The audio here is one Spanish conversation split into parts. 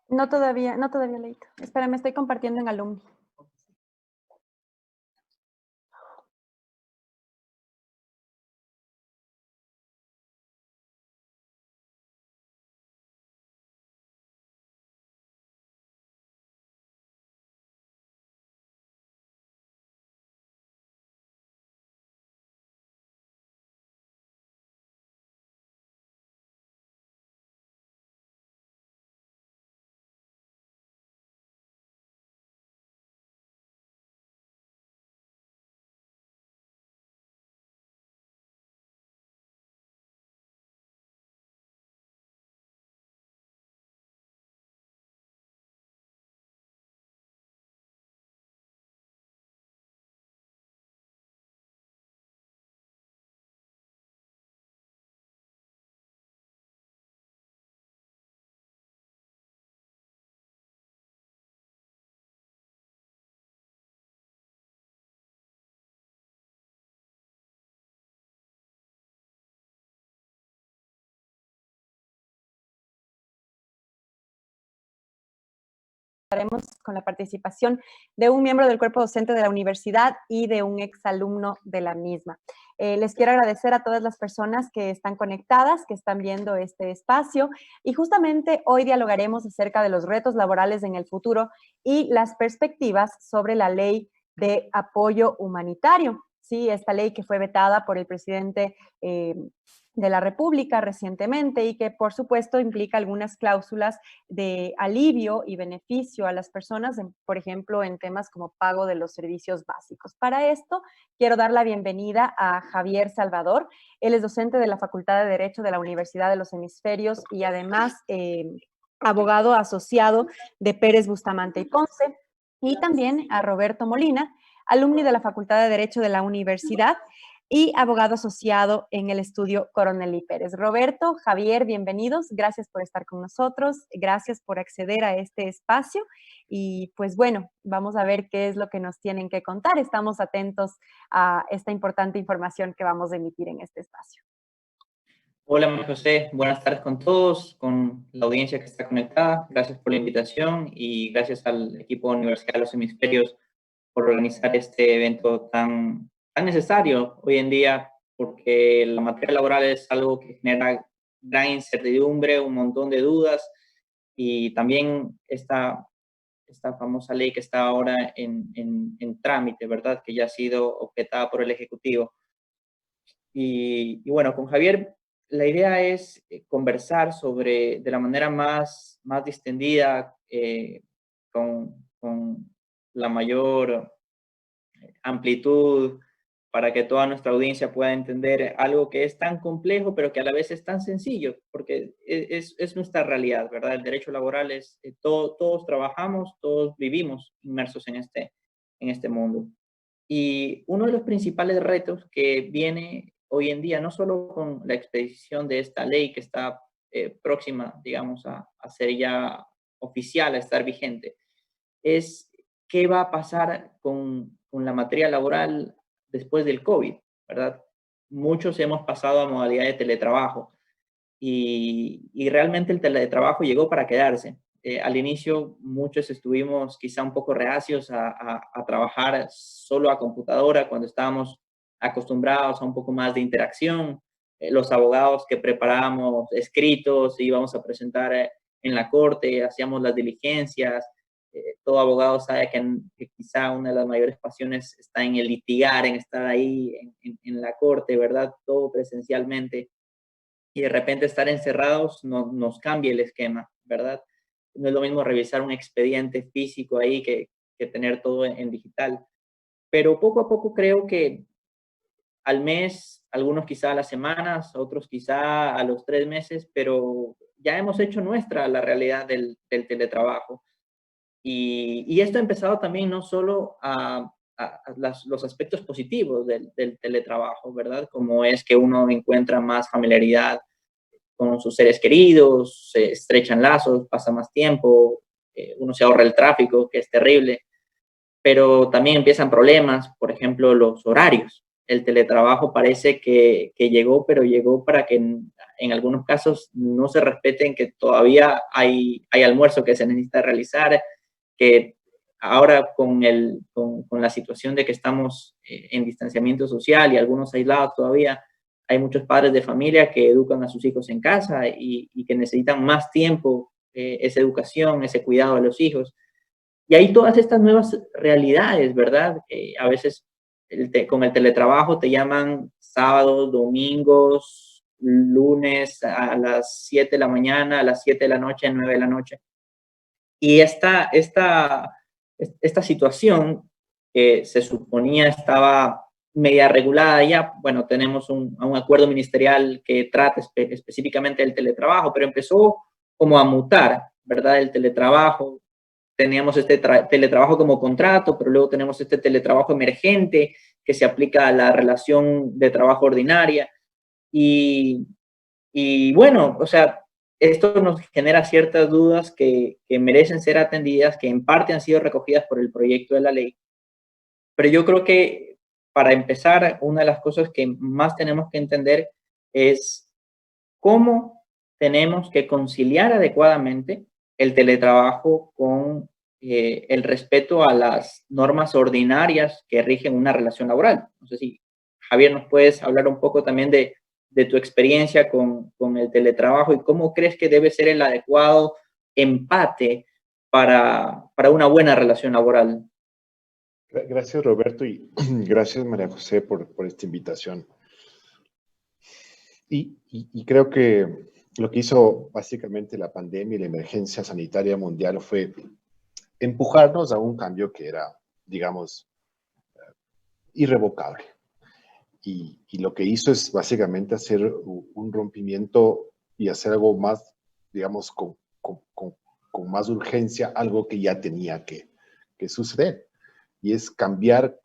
No todavía, Leito. Espera, me estoy compartiendo en Alumni. Estaremos con la participación de un miembro del cuerpo docente de la universidad y de un exalumno de la misma. Les quiero agradecer a todas las personas que están conectadas, que están viendo este espacio, y justamente hoy dialogaremos acerca de los retos laborales en el futuro y las perspectivas sobre la ley de apoyo humanitario. Sí, esta ley que fue vetada por el presidente de la República recientemente y que, por supuesto, implica algunas cláusulas de alivio y beneficio a las personas, por ejemplo, en temas como pago de los servicios básicos. Para esto, quiero dar la bienvenida a Javier Salvador. Él es docente de la Facultad de Derecho de la Universidad de los Hemisferios y además abogado asociado de Pérez Bustamante y Ponce. Y también a Roberto Molina, alumni de la Facultad de Derecho de la Universidad y abogado asociado en el estudio Coronel y Pérez. Roberto, Javier, bienvenidos. Gracias por estar con nosotros. Gracias por acceder a este espacio. Y pues bueno, vamos a ver qué es lo que nos tienen que contar. Estamos atentos a esta importante información que vamos a emitir en este espacio. Hola, María José. Buenas tardes con todos, con la audiencia que está conectada. Gracias por la invitación y gracias al equipo de Universidad de los Hemisferios por organizar este evento tan necesario hoy en día, porque la materia laboral es algo que genera gran incertidumbre, un montón de dudas, y también esta famosa ley que está ahora en trámite, ¿verdad? Que ya ha sido objetada por el Ejecutivo. Y bueno, con Javier, la idea es conversar de la manera más distendida, con la mayor amplitud, para que toda nuestra audiencia pueda entender algo que es tan complejo, pero que a la vez es tan sencillo, porque es nuestra realidad, ¿verdad? El derecho laboral es, todos trabajamos, todos vivimos inmersos en este mundo. Y uno de los principales retos que viene hoy en día, no solo con la expedición de esta ley que está próxima, digamos, a ser ya oficial, a estar vigente, es qué va a pasar con la materia laboral después del COVID, ¿verdad? Muchos hemos pasado a modalidad de teletrabajo y realmente el teletrabajo llegó para quedarse. Al inicio muchos estuvimos quizá un poco reacios a trabajar solo a computadora cuando estábamos acostumbrados a un poco más de interacción. Los abogados que preparábamos escritos, íbamos a presentar en la corte, hacíamos las diligencias. Todo abogado sabe que quizá una de las mayores pasiones está en el litigar, en estar ahí en la corte, ¿verdad? Todo presencialmente. Y de repente estar encerrados nos cambia el esquema, ¿verdad? No es lo mismo revisar un expediente físico ahí que tener todo en digital. Pero poco a poco creo que al mes, algunos quizá a las semanas, otros quizá a los 3 meses, pero ya hemos hecho nuestra la realidad del teletrabajo. Y esto ha empezado también no solo los aspectos positivos del teletrabajo, ¿verdad? Como es que uno encuentra más familiaridad con sus seres queridos, se estrechan lazos, pasa más tiempo, uno se ahorra el tráfico, que es terrible, pero también empiezan problemas, por ejemplo, los horarios, el teletrabajo parece que llegó, pero llegó para que en algunos casos no se respeten, que todavía hay almuerzo que se necesita realizar, que ahora con la situación de que estamos en distanciamiento social y algunos aislados todavía, hay muchos padres de familia que educan a sus hijos en casa y que necesitan más tiempo, esa educación, ese cuidado de los hijos. Y hay todas estas nuevas realidades, ¿verdad? A veces con el teletrabajo te llaman sábados, domingos, lunes a las 7 de la mañana, a las 7 de la noche, a 9 de la noche. Y esta situación que se suponía estaba media regulada ya, bueno, tenemos un acuerdo ministerial que trata específicamente del teletrabajo, pero empezó como a mutar, ¿verdad? El teletrabajo, teníamos este teletrabajo como contrato, pero luego tenemos este teletrabajo emergente que se aplica a la relación de trabajo ordinaria. Y, y bueno, o sea, esto nos genera ciertas dudas que merecen ser atendidas, que en parte han sido recogidas por el proyecto de la ley. Pero yo creo que para empezar, una de las cosas que más tenemos que entender es cómo tenemos que conciliar adecuadamente el teletrabajo con el respeto a las normas ordinarias que rigen una relación laboral. No sé si, Javier, nos puedes hablar un poco también de tu experiencia con el teletrabajo y cómo crees que debe ser el adecuado empate para una buena relación laboral. Gracias, Roberto, y gracias, María José, por esta invitación. Y creo que lo que hizo básicamente la pandemia y la emergencia sanitaria mundial fue empujarnos a un cambio que era, digamos, irrevocable. Y lo que hizo es básicamente hacer un rompimiento y hacer algo más, digamos, con más urgencia, algo que ya tenía que suceder. Y es cambiar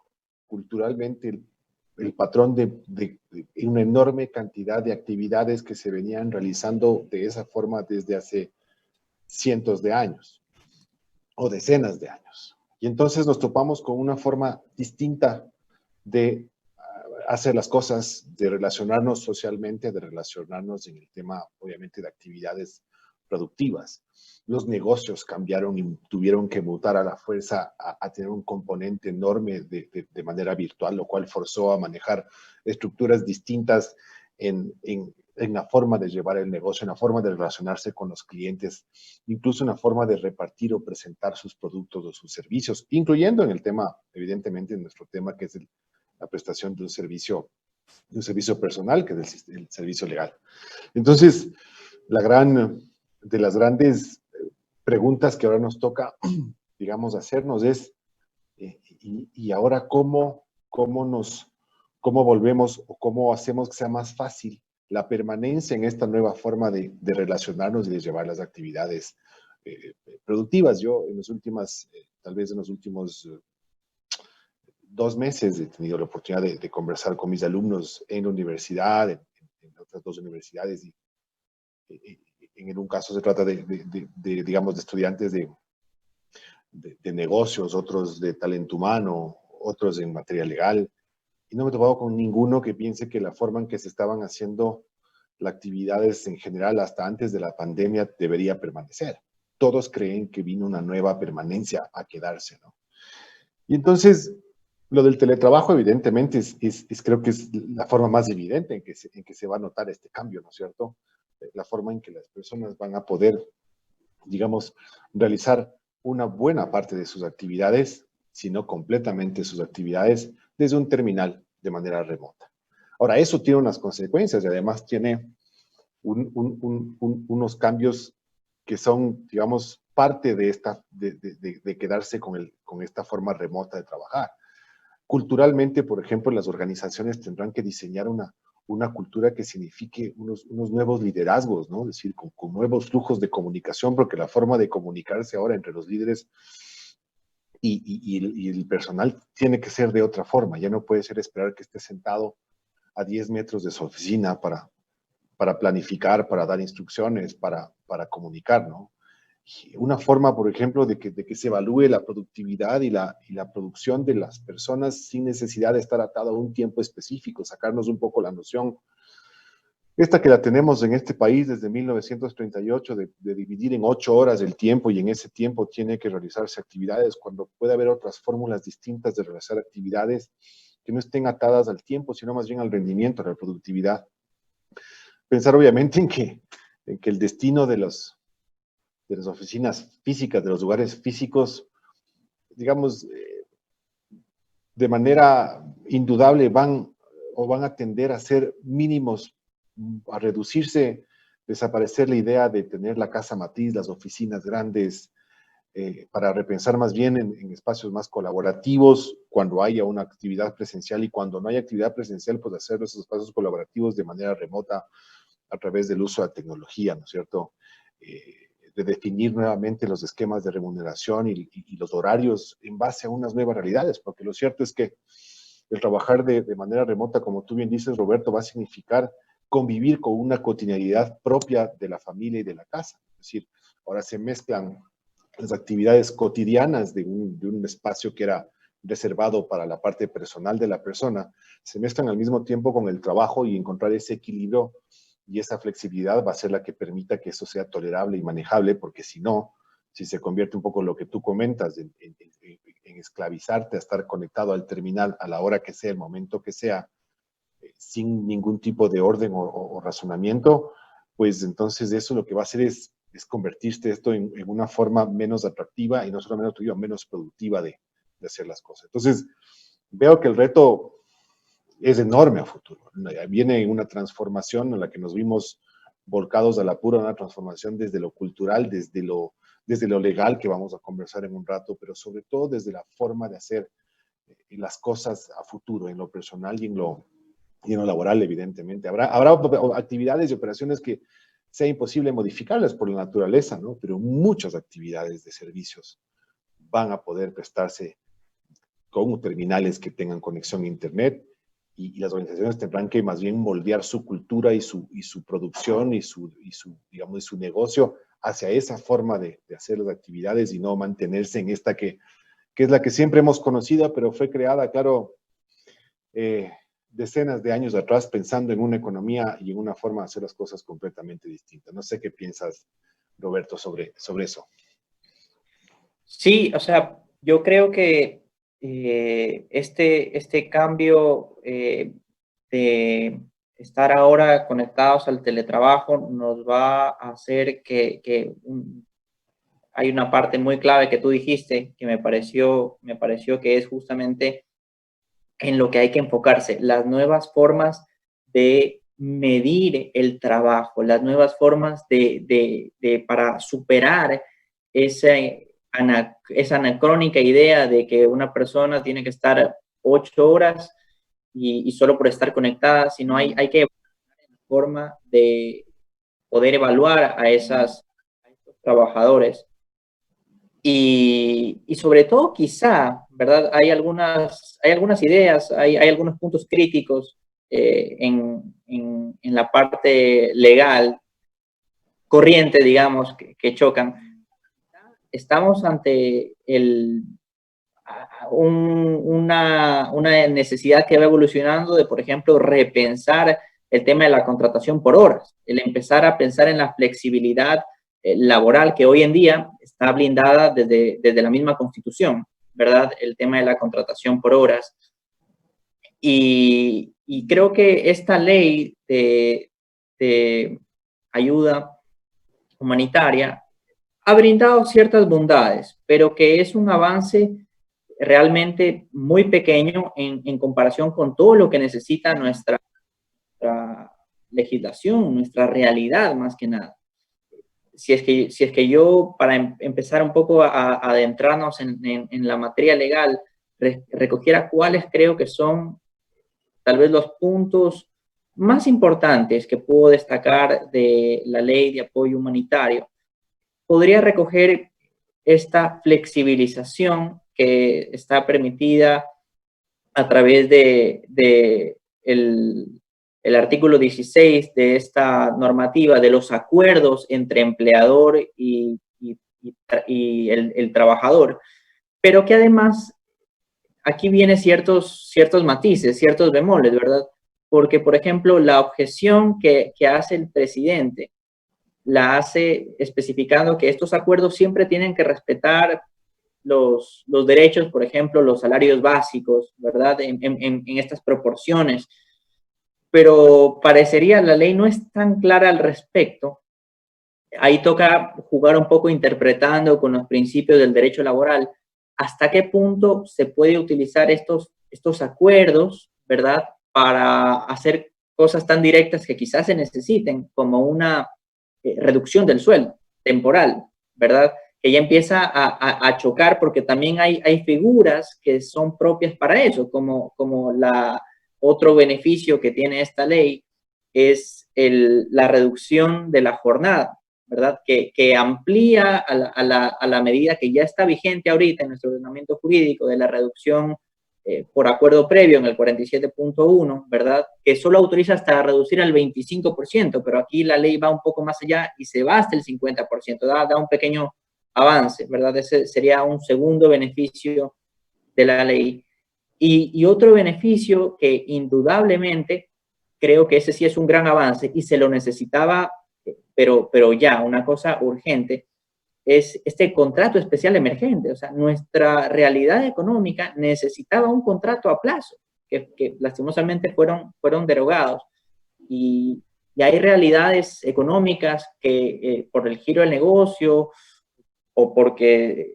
culturalmente el patrón de una enorme cantidad de actividades que se venían realizando de esa forma desde hace cientos de años o decenas de años. Y entonces nos topamos con una forma distinta de hacer las cosas, de relacionarnos socialmente, de relacionarnos en el tema, obviamente, de actividades productivas. Los negocios cambiaron y tuvieron que mutar a la fuerza a tener un componente enorme de manera virtual, lo cual forzó a manejar estructuras distintas en la forma de llevar el negocio, en la forma de relacionarse con los clientes, incluso en la forma de repartir o presentar sus productos o sus servicios, incluyendo en el tema, evidentemente, en nuestro tema, que es la prestación de un servicio personal, que es el servicio legal. Entonces, de las grandes preguntas que ahora nos toca, digamos, hacernos es, y ahora cómo volvemos o cómo hacemos que sea más fácil la permanencia en esta nueva forma de relacionarnos y de llevar las actividades productivas. Yo tal vez en los últimos 2 meses he tenido la oportunidad de conversar con mis alumnos en la universidad, en otras 2 universidades, y en un caso se trata digamos, de estudiantes de negocios, otros de talento humano, otros en materia legal, y no me he topado con ninguno que piense que la forma en que se estaban haciendo las actividades en general hasta antes de la pandemia debería permanecer. Todos creen que vino una nueva permanencia a quedarse, ¿no? Y entonces, lo del teletrabajo, evidentemente, creo que es la forma más evidente en que se va a notar este cambio, ¿no es cierto? La forma en que las personas van a poder, digamos, realizar una buena parte de sus actividades, si no completamente sus actividades, desde un terminal de manera remota. Ahora, eso tiene unas consecuencias y además tiene unos cambios que son, digamos, parte de quedarse con esta forma remota de trabajar. Culturalmente, por ejemplo, las organizaciones tendrán que diseñar una cultura que signifique unos nuevos liderazgos, ¿no? Es decir, con nuevos flujos de comunicación, porque la forma de comunicarse ahora entre los líderes y el personal tiene que ser de otra forma. Ya no puede ser esperar que esté sentado a 10 metros de su oficina para planificar, para dar instrucciones, para comunicar, ¿no? una forma, por ejemplo, de que se evalúe la productividad y la producción de las personas sin necesidad de estar atado a un tiempo específico, sacarnos un poco la noción, esta que la tenemos en este país desde 1938, de dividir en 8 horas el tiempo y en ese tiempo tiene que realizarse actividades, cuando puede haber otras fórmulas distintas de realizar actividades que no estén atadas al tiempo, sino más bien al rendimiento, a la productividad. Pensar obviamente en que el destino de las oficinas físicas, de los lugares físicos, digamos, de manera indudable van a tender a ser mínimos, a reducirse, desaparecer la idea de tener la casa matriz, las oficinas grandes, para repensar más bien en espacios más colaborativos cuando haya una actividad presencial, y cuando no haya actividad presencial, pues hacer esos espacios colaborativos de manera remota a través del uso de la tecnología, ¿no es cierto? De definir nuevamente los esquemas de remuneración y los horarios en base a unas nuevas realidades, porque lo cierto es que el trabajar de manera remota, como tú bien dices, Roberto, va a significar convivir con una cotidianidad propia de la familia y de la casa. Es decir, ahora se mezclan las actividades cotidianas de un espacio que era reservado para la parte personal de la persona, se mezclan al mismo tiempo con el trabajo, y encontrar ese equilibrio y esa flexibilidad va a ser la que permita que eso sea tolerable y manejable, porque si no, si se convierte un poco en lo que tú comentas, en esclavizarte a estar conectado al terminal a la hora que sea, el momento que sea, sin ningún tipo de orden o razonamiento, pues entonces eso lo que va a hacer es convertirte esto en una forma menos atractiva, y no solo menos atractiva, menos productiva de hacer las cosas. Entonces, veo que el reto es enorme a futuro. Viene una transformación en la que nos vimos volcados a la pura, una transformación desde lo cultural, desde lo legal, que vamos a conversar en un rato, pero sobre todo desde la forma de hacer las cosas a futuro, en lo personal y en lo laboral, evidentemente. Habrá actividades y operaciones que sea imposible modificarlas por la naturaleza, ¿no? Pero muchas actividades de servicios van a poder prestarse con terminales que tengan conexión a Internet, y las organizaciones tendrán que más bien moldear su cultura y su producción y su negocio hacia esa forma de hacer las actividades, y no mantenerse en esta que es la que siempre hemos conocido, pero fue creada, claro, decenas de años atrás, pensando en una economía y en una forma de hacer las cosas completamente distinta. No sé qué piensas, Roberto, sobre eso. Sí, o sea, yo creo que este cambio de estar ahora conectados al teletrabajo nos va a hacer que hay una parte muy clave que tú dijiste que me pareció que es justamente en lo que hay que enfocarse, las nuevas formas de medir el trabajo, las nuevas formas para superar esa anacrónica idea de que una persona tiene que estar 8 horas y solo por estar conectada, sino hay que evaluar la forma de poder evaluar a esos trabajadores. Y sobre todo, quizá, ¿verdad? Hay algunas ideas, hay algunos puntos críticos en la parte legal, corriente, digamos, que chocan. Estamos ante una necesidad que va evolucionando de, por ejemplo, repensar el tema de la contratación por horas, el empezar a pensar en la flexibilidad laboral que hoy en día está blindada desde la misma Constitución, ¿verdad? El tema de la contratación por horas. Y creo que esta ley de ayuda humanitaria ha brindado ciertas bondades, pero que es un avance realmente muy pequeño en comparación con todo lo que necesita nuestra legislación, nuestra realidad más que nada. Si es que yo, para empezar un poco a adentrarnos en la materia legal, recogiera cuáles creo que son tal vez los puntos más importantes que puedo destacar de la ley de apoyo humanitario, podría recoger esta flexibilización que está permitida a través de el artículo 16 de esta normativa, de los acuerdos entre empleador y y el trabajador, pero que además aquí vienen ciertos matices, ciertos bemoles, ¿verdad? Porque, por ejemplo, la objeción que hace el presidente la hace especificando que estos acuerdos siempre tienen que respetar los derechos, por ejemplo, los salarios básicos, ¿verdad? En estas proporciones. Pero parecería la ley no es tan clara al respecto. Ahí toca jugar un poco interpretando con los principios del derecho laboral hasta qué punto se puede utilizar estos acuerdos, ¿verdad? Para hacer cosas tan directas que quizás se necesiten, como una reducción del sueldo temporal, ¿verdad? Que ya empieza a chocar porque también hay figuras que son propias para eso, como otro beneficio que tiene esta ley es la reducción de la jornada, ¿verdad? Que amplía a la medida que ya está vigente ahorita en nuestro ordenamiento jurídico de la reducción por acuerdo previo en el 47.1, ¿verdad? Que solo autoriza hasta reducir al 25%, pero aquí la ley va un poco más allá y se va hasta el 50%, da un pequeño avance, ¿verdad? Ese sería un segundo beneficio de la ley. Y otro beneficio que indudablemente creo que ese sí es un gran avance y se lo necesitaba, pero ya, una cosa urgente, es este contrato especial emergente. O sea, nuestra realidad económica necesitaba un contrato a plazo, que lastimosamente fueron derogados. Y hay realidades económicas que por el giro del negocio o porque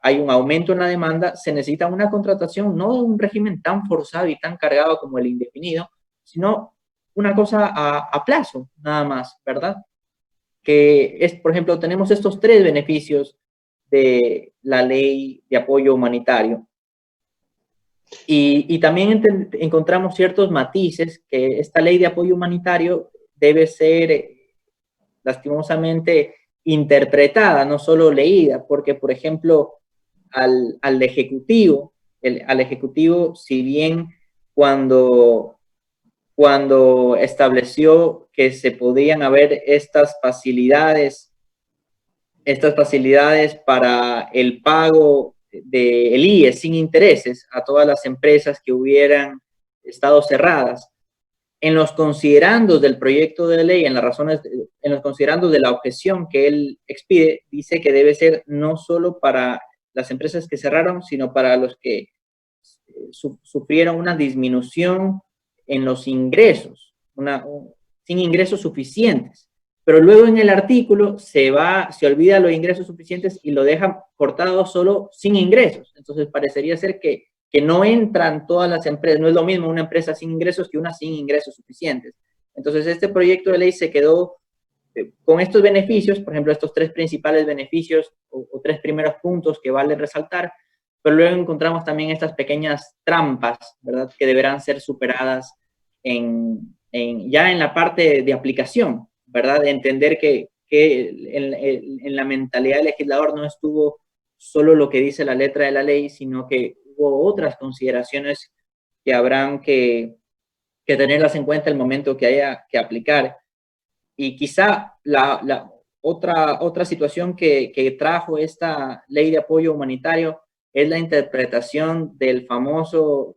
hay un aumento en la demanda, se necesita una contratación, no de un régimen tan forzado y tan cargado como el indefinido, sino una cosa a plazo, nada más, ¿verdad? Que es, por ejemplo, tenemos estos tres beneficios de la ley de apoyo humanitario. Y también encontramos ciertos matices que esta ley de apoyo humanitario debe ser lastimosamente interpretada, no solo leída, porque, por ejemplo, al Ejecutivo, si bien cuando estableció que se podían haber estas facilidades para el pago del IE sin intereses a todas las empresas que hubieran estado cerradas. En los considerandos del proyecto de ley, en los considerandos de la objeción que él expide, dice que debe ser no solo para las empresas que cerraron, sino para los que sufrieron una disminución en los ingresos, sin ingresos suficientes. Pero luego en el artículo se olvida los ingresos suficientes y lo deja cortado solo sin ingresos. Entonces parecería ser que no entran todas las empresas, no es lo mismo una empresa sin ingresos que una sin ingresos suficientes. Entonces este proyecto de ley se quedó con estos beneficios, por ejemplo, estos tres principales beneficios o tres primeros puntos que vale resaltar, pero luego encontramos también estas pequeñas trampas, ¿verdad?, que deberán ser superadas ya en la parte de aplicación, ¿verdad?, de entender que en la mentalidad del legislador no estuvo solo lo que dice la letra de la ley, sino que hubo otras consideraciones que habrán que tenerlas en cuenta el momento que haya que aplicar. Y quizá la otra situación que trajo esta ley de apoyo humanitario es la interpretación del famoso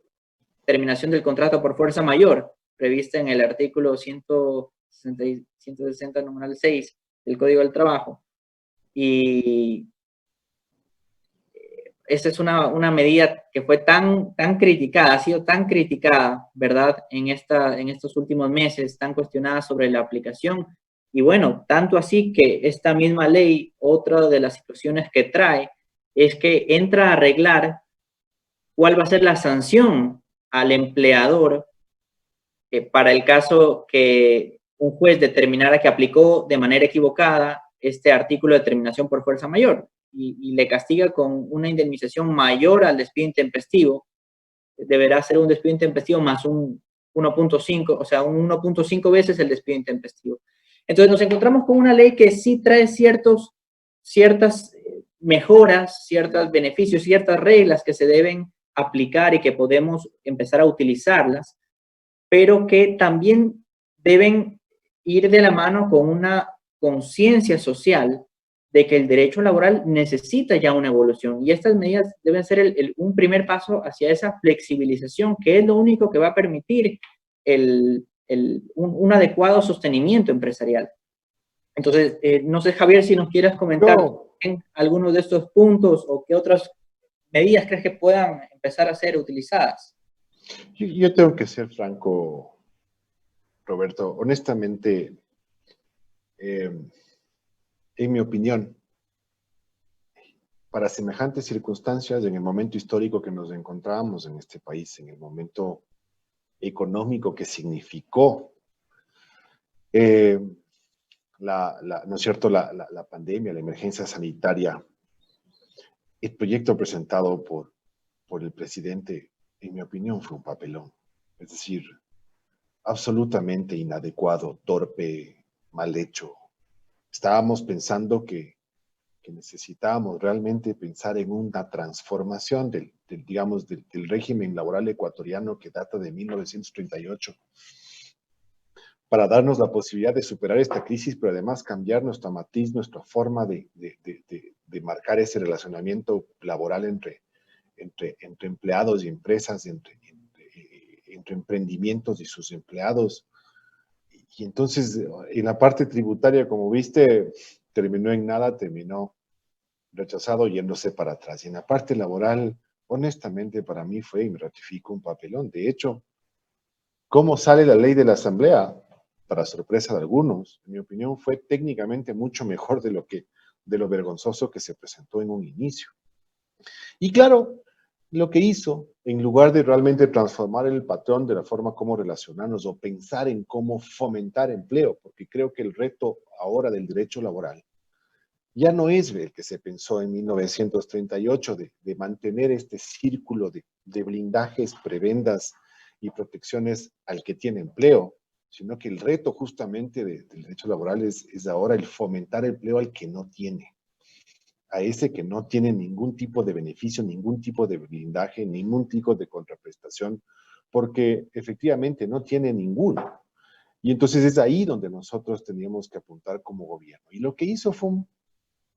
terminación del contrato por fuerza mayor, prevista en el artículo 160, numeral 6 del Código del Trabajo. Y esta es una medida que fue tan criticada, ha sido tan criticada, ¿verdad?, en estos últimos meses, tan cuestionada sobre la aplicación. Y bueno, tanto así que esta misma ley, otra de las situaciones que trae, es que entra a arreglar cuál va a ser la sanción al empleador para el caso que un juez determinara que aplicó de manera equivocada este artículo de terminación por fuerza mayor y le castiga con una indemnización mayor al despido intempestivo. Deberá ser un despido intempestivo más un 1.5, o sea, un 1.5 veces el despido intempestivo. Entonces nos encontramos con una ley que sí trae ciertas mejoras, ciertos beneficios, ciertas reglas que se deben aplicar y que podemos empezar a utilizarlas, pero que también deben ir de la mano con una conciencia social de que el derecho laboral necesita ya una evolución y estas medidas deben ser un primer paso hacia esa flexibilización, que es lo único que va a permitir un adecuado sostenimiento empresarial. Entonces, no sé, Javier, si nos quieras comentar algunos de estos puntos o qué otras medidas crees que puedan empezar a ser utilizadas. Yo tengo que ser franco, Roberto. Honestamente, en mi opinión, para semejantes circunstancias, en el momento histórico que nos encontrábamos en este país, en el momento económico que significó, ¿no es cierto?, la pandemia, la emergencia sanitaria, el proyecto presentado por el presidente, en mi opinión, fue un papelón. Es decir, absolutamente inadecuado, torpe, mal hecho. Estábamos pensando que necesitábamos realmente pensar en una transformación digamos, del régimen laboral ecuatoriano que data de 1938 para darnos la posibilidad de superar esta crisis, pero además cambiar nuestra matriz, nuestra forma de marcar ese relacionamiento laboral entre empleados y empresas, entre emprendimientos y sus empleados. Y entonces, en la parte tributaria, como viste, terminó en nada, terminó rechazado yéndose para atrás. Y en la parte laboral, honestamente, para mí fue, y me ratifico, un papelón. De hecho, ¿cómo sale la ley de la Asamblea? Para sorpresa de algunos, en mi opinión, fue técnicamente mucho mejor de lo vergonzoso que se presentó en un inicio. Y claro, lo que hizo, en lugar de realmente transformar el patrón de la forma como relacionarnos o pensar en cómo fomentar empleo, porque creo que el reto ahora del derecho laboral ya no es el que se pensó en 1938 de mantener este círculo de blindajes, prebendas y protecciones al que tiene empleo, sino que el reto justamente del derecho laboral es ahora el fomentar empleo al que no tiene, a ese que no tiene ningún tipo de beneficio, ningún tipo de blindaje, ningún tipo de contraprestación, porque efectivamente no tiene ninguno. Y entonces es ahí donde nosotros teníamos que apuntar como gobierno. Y lo que hizo fue un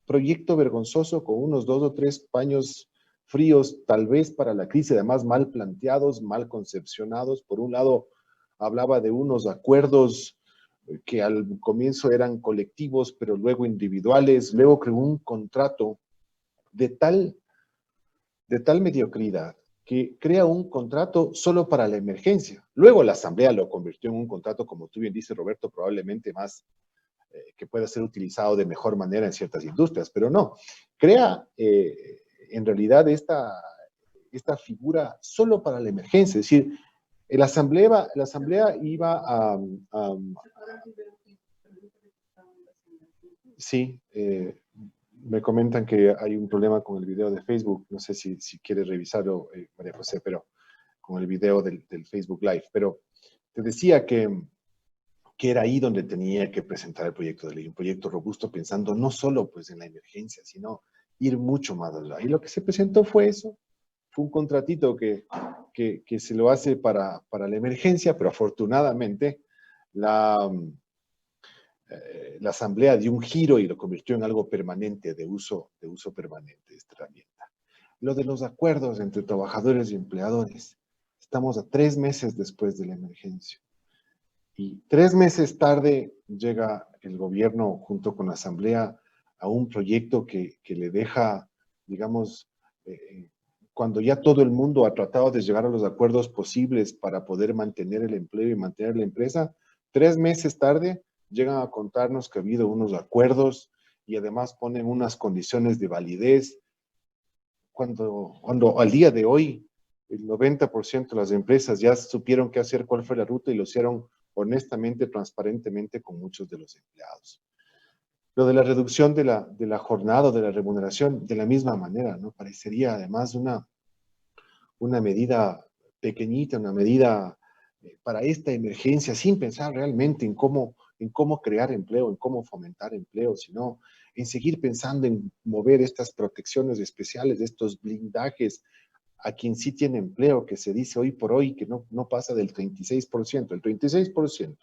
proyecto vergonzoso con unos 2 o 3 paños fríos, tal vez para la crisis, además mal planteados, mal concepcionados. Por un lado, hablaba de unos acuerdos que al comienzo eran colectivos, pero luego individuales. Luego creó un contrato de tal mediocridad que crea un contrato solo para la emergencia. Luego la Asamblea lo convirtió en un contrato, como tú bien dices, Roberto, probablemente más que pueda ser utilizado de mejor manera en ciertas industrias, pero no, crea en realidad esta figura solo para la emergencia, es decir, la asamblea iba a sí, me comentan que hay un problema con el video de Facebook, no sé si quieres revisarlo, María José, pero con el video del Facebook Live, pero te decía que era ahí donde tenía que presentar el proyecto de ley, un proyecto robusto pensando no solo pues en la emergencia, sino ir mucho más allá. Y lo que se presentó fue eso, fue un contratito que se lo hace para la emergencia, pero afortunadamente la asamblea dio un giro y lo convirtió en algo permanente, de uso permanente, esta herramienta. Lo de los acuerdos entre trabajadores y empleadores, estamos a 3 meses después de la emergencia. Y 3 meses tarde llega el gobierno junto con la asamblea a un proyecto que le deja, digamos, cuando ya todo el mundo ha tratado de llegar a los acuerdos posibles para poder mantener el empleo y mantener la empresa, 3 meses tarde llegan a contarnos que ha habido unos acuerdos y además ponen unas condiciones de validez, cuando al día de hoy el 90% de las empresas ya supieron qué hacer, cuál fue la ruta y lo hicieron honestamente, transparentemente con muchos de los empleados. Lo de la reducción de la jornada o de la remuneración, de la misma manera, ¿no? Parecería además una medida pequeñita, una medida para esta emergencia, sin pensar realmente en cómo crear empleo, en cómo fomentar empleo, sino en seguir pensando en mover estas protecciones especiales, estos blindajes a quien sí tiene empleo, que se dice hoy por hoy que no pasa del 36%. El 36%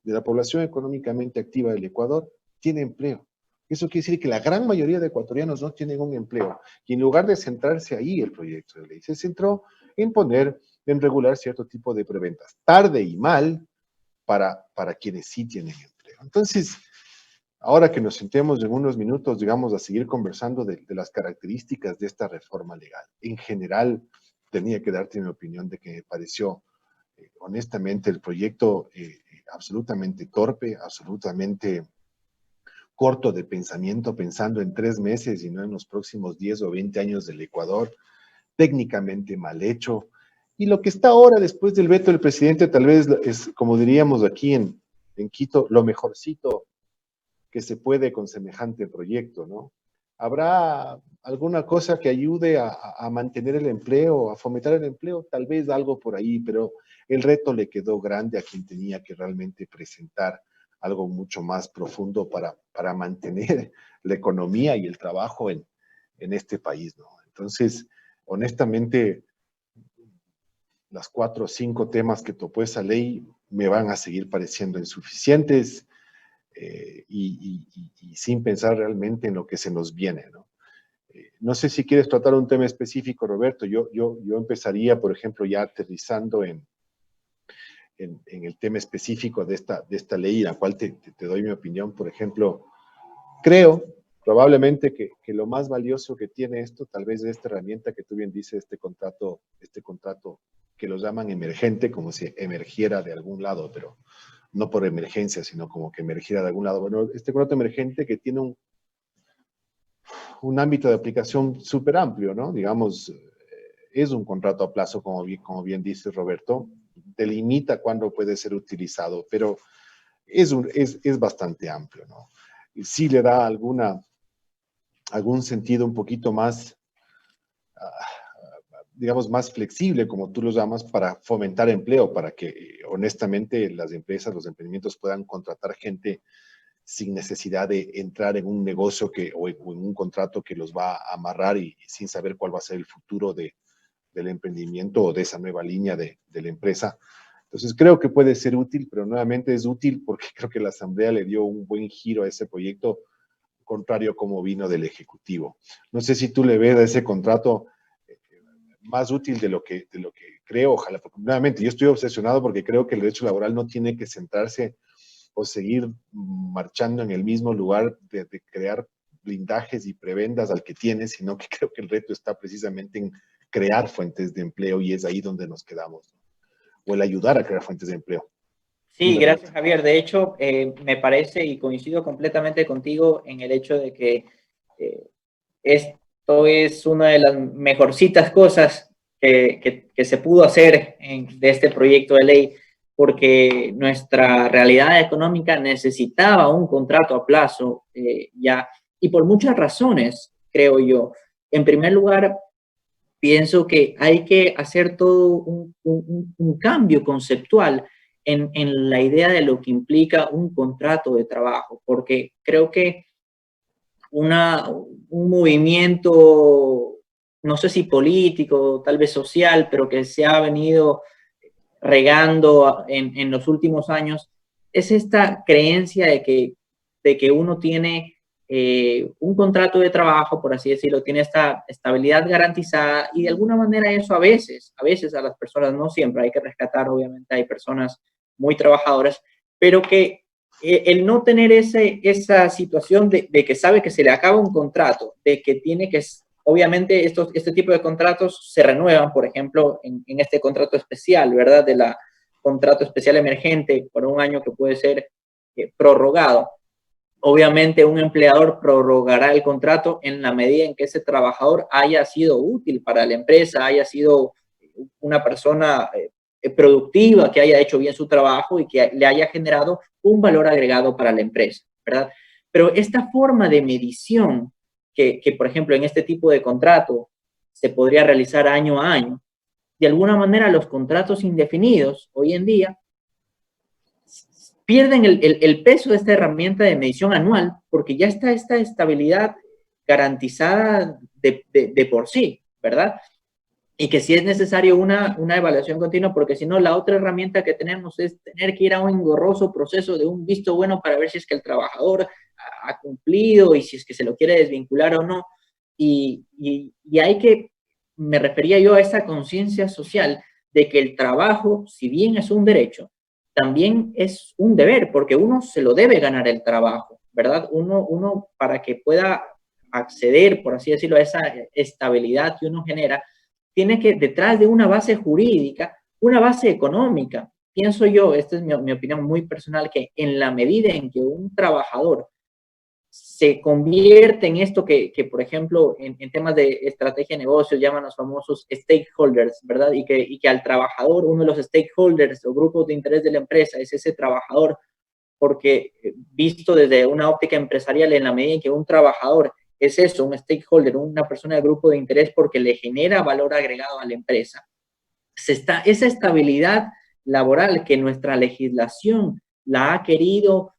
de la población económicamente activa del Ecuador tiene empleo. Eso quiere decir que la gran mayoría de ecuatorianos no tienen un empleo. Y en lugar de centrarse ahí el proyecto de ley, se centró en poner, en regular cierto tipo de preventas, tarde y mal para quienes sí tienen empleo. Entonces, ahora que nos sentemos en unos minutos, digamos, a seguir conversando de las características de esta reforma legal. En general, tenía que darte mi opinión de que me pareció, honestamente, el proyecto absolutamente torpe, absolutamente corto de pensamiento, pensando en 3 meses y no en los próximos 10 o 20 años del Ecuador, técnicamente mal hecho. Y lo que está ahora, después del veto del presidente, tal vez es, como diríamos aquí en Quito, lo mejorcito que se puede con semejante proyecto, ¿no? ¿Habrá alguna cosa que ayude a mantener el empleo, a fomentar el empleo? Tal vez algo por ahí, pero el reto le quedó grande a quien tenía que realmente presentar algo mucho más profundo para mantener la economía y el trabajo en este país, ¿no? Entonces, honestamente, las 4 o 5 temas que topó esa ley me van a seguir pareciendo insuficientes y sin pensar realmente en lo que se nos viene, ¿no? No sé si quieres tratar un tema específico, Roberto. Yo empezaría, por ejemplo, ya aterrizando en el tema específico de esta ley, a la cual te doy mi opinión. Por ejemplo, creo probablemente que lo más valioso que tiene esto, tal vez es esta herramienta que tú bien dices, este contrato que lo llaman emergente, como si emergiera de algún lado, pero no por emergencia, sino como que emergiera de algún lado. Bueno, este contrato emergente que tiene un ámbito de aplicación súper amplio, ¿no? Digamos, es un contrato a plazo, como bien dice Roberto, delimita cuándo puede ser utilizado, pero es bastante amplio, ¿no? Y sí le da algún sentido un poquito más, digamos, más flexible, como tú lo llamas, para fomentar empleo, para que honestamente las empresas, los emprendimientos puedan contratar gente sin necesidad de entrar en un negocio o en un contrato que los va a amarrar y sin saber cuál va a ser el futuro del emprendimiento o de esa nueva línea de la empresa. Entonces creo que puede ser útil, pero nuevamente es útil porque creo que la Asamblea le dio un buen giro a ese proyecto, contrario como vino del Ejecutivo. No sé si tú le ves a ese contrato más útil de lo que creo, ojalá, porque nuevamente yo estoy obsesionado porque creo que el derecho laboral no tiene que centrarse o seguir marchando en el mismo lugar de crear blindajes y prebendas al que tiene, sino que creo que el reto está precisamente en crear fuentes de empleo y es ahí donde nos quedamos, ¿no? O el ayudar a crear fuentes de empleo. Sí, gracias Javier. De hecho, me parece y coincido completamente contigo en el hecho de que esto es una de las mejorcitas cosas que se pudo hacer de este proyecto de ley, porque nuestra realidad económica necesitaba un contrato a plazo ya, y por muchas razones, creo yo. En primer lugar, pienso que hay que hacer todo un cambio conceptual en la idea de lo que implica un contrato de trabajo, porque creo que un movimiento, no sé si político, tal vez social, pero que se ha venido regando en los últimos años, es esta creencia de que uno tiene un contrato de trabajo, por así decirlo, tiene esta estabilidad garantizada y de alguna manera eso a veces a las personas, no siempre, hay que rescatar, obviamente hay personas muy trabajadoras, pero que el no tener esa situación de que sabe que se le acaba un contrato, de que tiene que, obviamente este tipo de contratos se renuevan, por ejemplo, en este contrato especial, ¿verdad? De la contrato especial emergente por un año que puede ser prorrogado. Obviamente un empleador prorrogará el contrato en la medida en que ese trabajador haya sido útil para la empresa, haya sido una persona productiva, que haya hecho bien su trabajo y que le haya generado un valor agregado para la empresa, ¿verdad? Pero esta forma de medición que por ejemplo, en este tipo de contrato se podría realizar año a año, de alguna manera los contratos indefinidos hoy en día pierden el peso de esta herramienta de medición anual porque ya está esta estabilidad garantizada de por sí, ¿verdad? Y que sí es necesario una evaluación continua, porque si no, la otra herramienta que tenemos es tener que ir a un engorroso proceso de un visto bueno para ver si es que el trabajador ha cumplido y si es que se lo quiere desvincular o no. Y hay que, me refería yo a esa conciencia social de que el trabajo, si bien es un derecho, también es un deber, porque uno se lo debe ganar el trabajo, ¿verdad? Uno para que pueda acceder, por así decirlo, a esa estabilidad que uno genera, tiene que, detrás de una base jurídica, una base económica. Pienso yo, esta es mi opinión muy personal, que en la medida en que un trabajador se convierte en esto que por ejemplo, en temas de estrategia de negocios llaman los famosos stakeholders, ¿verdad? Y que al trabajador, uno de los stakeholders o grupos de interés de la empresa es ese trabajador, porque visto desde una óptica empresarial, en la medida en que un trabajador es eso, un stakeholder, una persona de grupo de interés porque le genera valor agregado a la empresa, esa estabilidad laboral que nuestra legislación la ha querido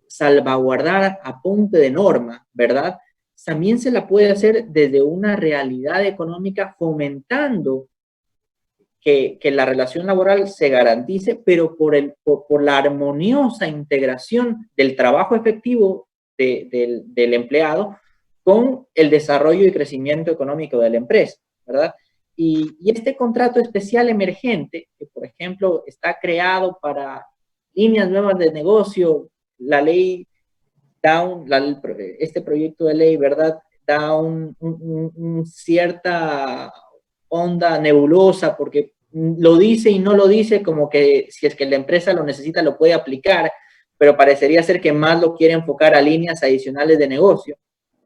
salvaguardar a punta de norma, ¿verdad? También se la puede hacer desde una realidad económica fomentando que la relación laboral se garantice, pero por la armoniosa integración del trabajo efectivo del empleado con el desarrollo y crecimiento económico de la empresa, ¿verdad? Y este contrato especial emergente, que por ejemplo está creado para líneas nuevas de negocio, la ley da este proyecto de ley, ¿verdad? Da cierta onda nebulosa porque lo dice y no lo dice, como que si es que la empresa lo necesita lo puede aplicar, pero parecería ser que más lo quiere enfocar a líneas adicionales de negocio,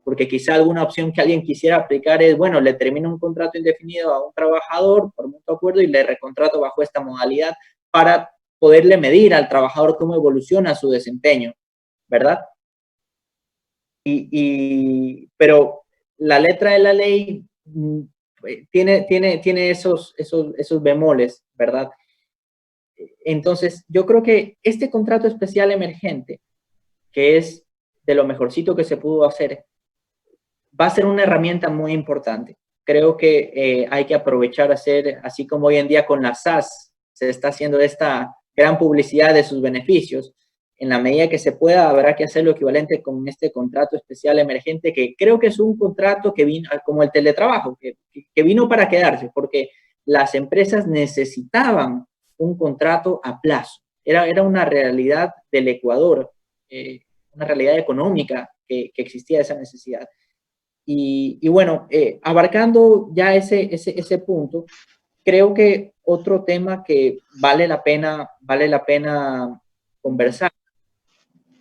porque quizá alguna opción que alguien quisiera aplicar es, bueno, le termino un contrato indefinido a un trabajador por mutuo acuerdo y le recontrato bajo esta modalidad para poderle medir al trabajador cómo evoluciona su desempeño, ¿verdad? Pero la letra de la ley tiene esos bemoles, ¿verdad? Entonces, yo creo que este contrato especial emergente, que es de lo mejorcito que se pudo hacer, va a ser una herramienta muy importante. Creo que hay que aprovechar hacer, así como hoy en día con la SAS se está haciendo esta gran publicidad de sus beneficios, en la medida que se pueda habrá que hacer lo equivalente con este contrato especial emergente, que creo que es un contrato que vino, como el teletrabajo, que vino para quedarse, porque las empresas necesitaban un contrato a plazo. Era una realidad del Ecuador, una realidad económica que existía esa necesidad. Y bueno, abarcando ya ese punto, creo que otro tema que vale la pena conversar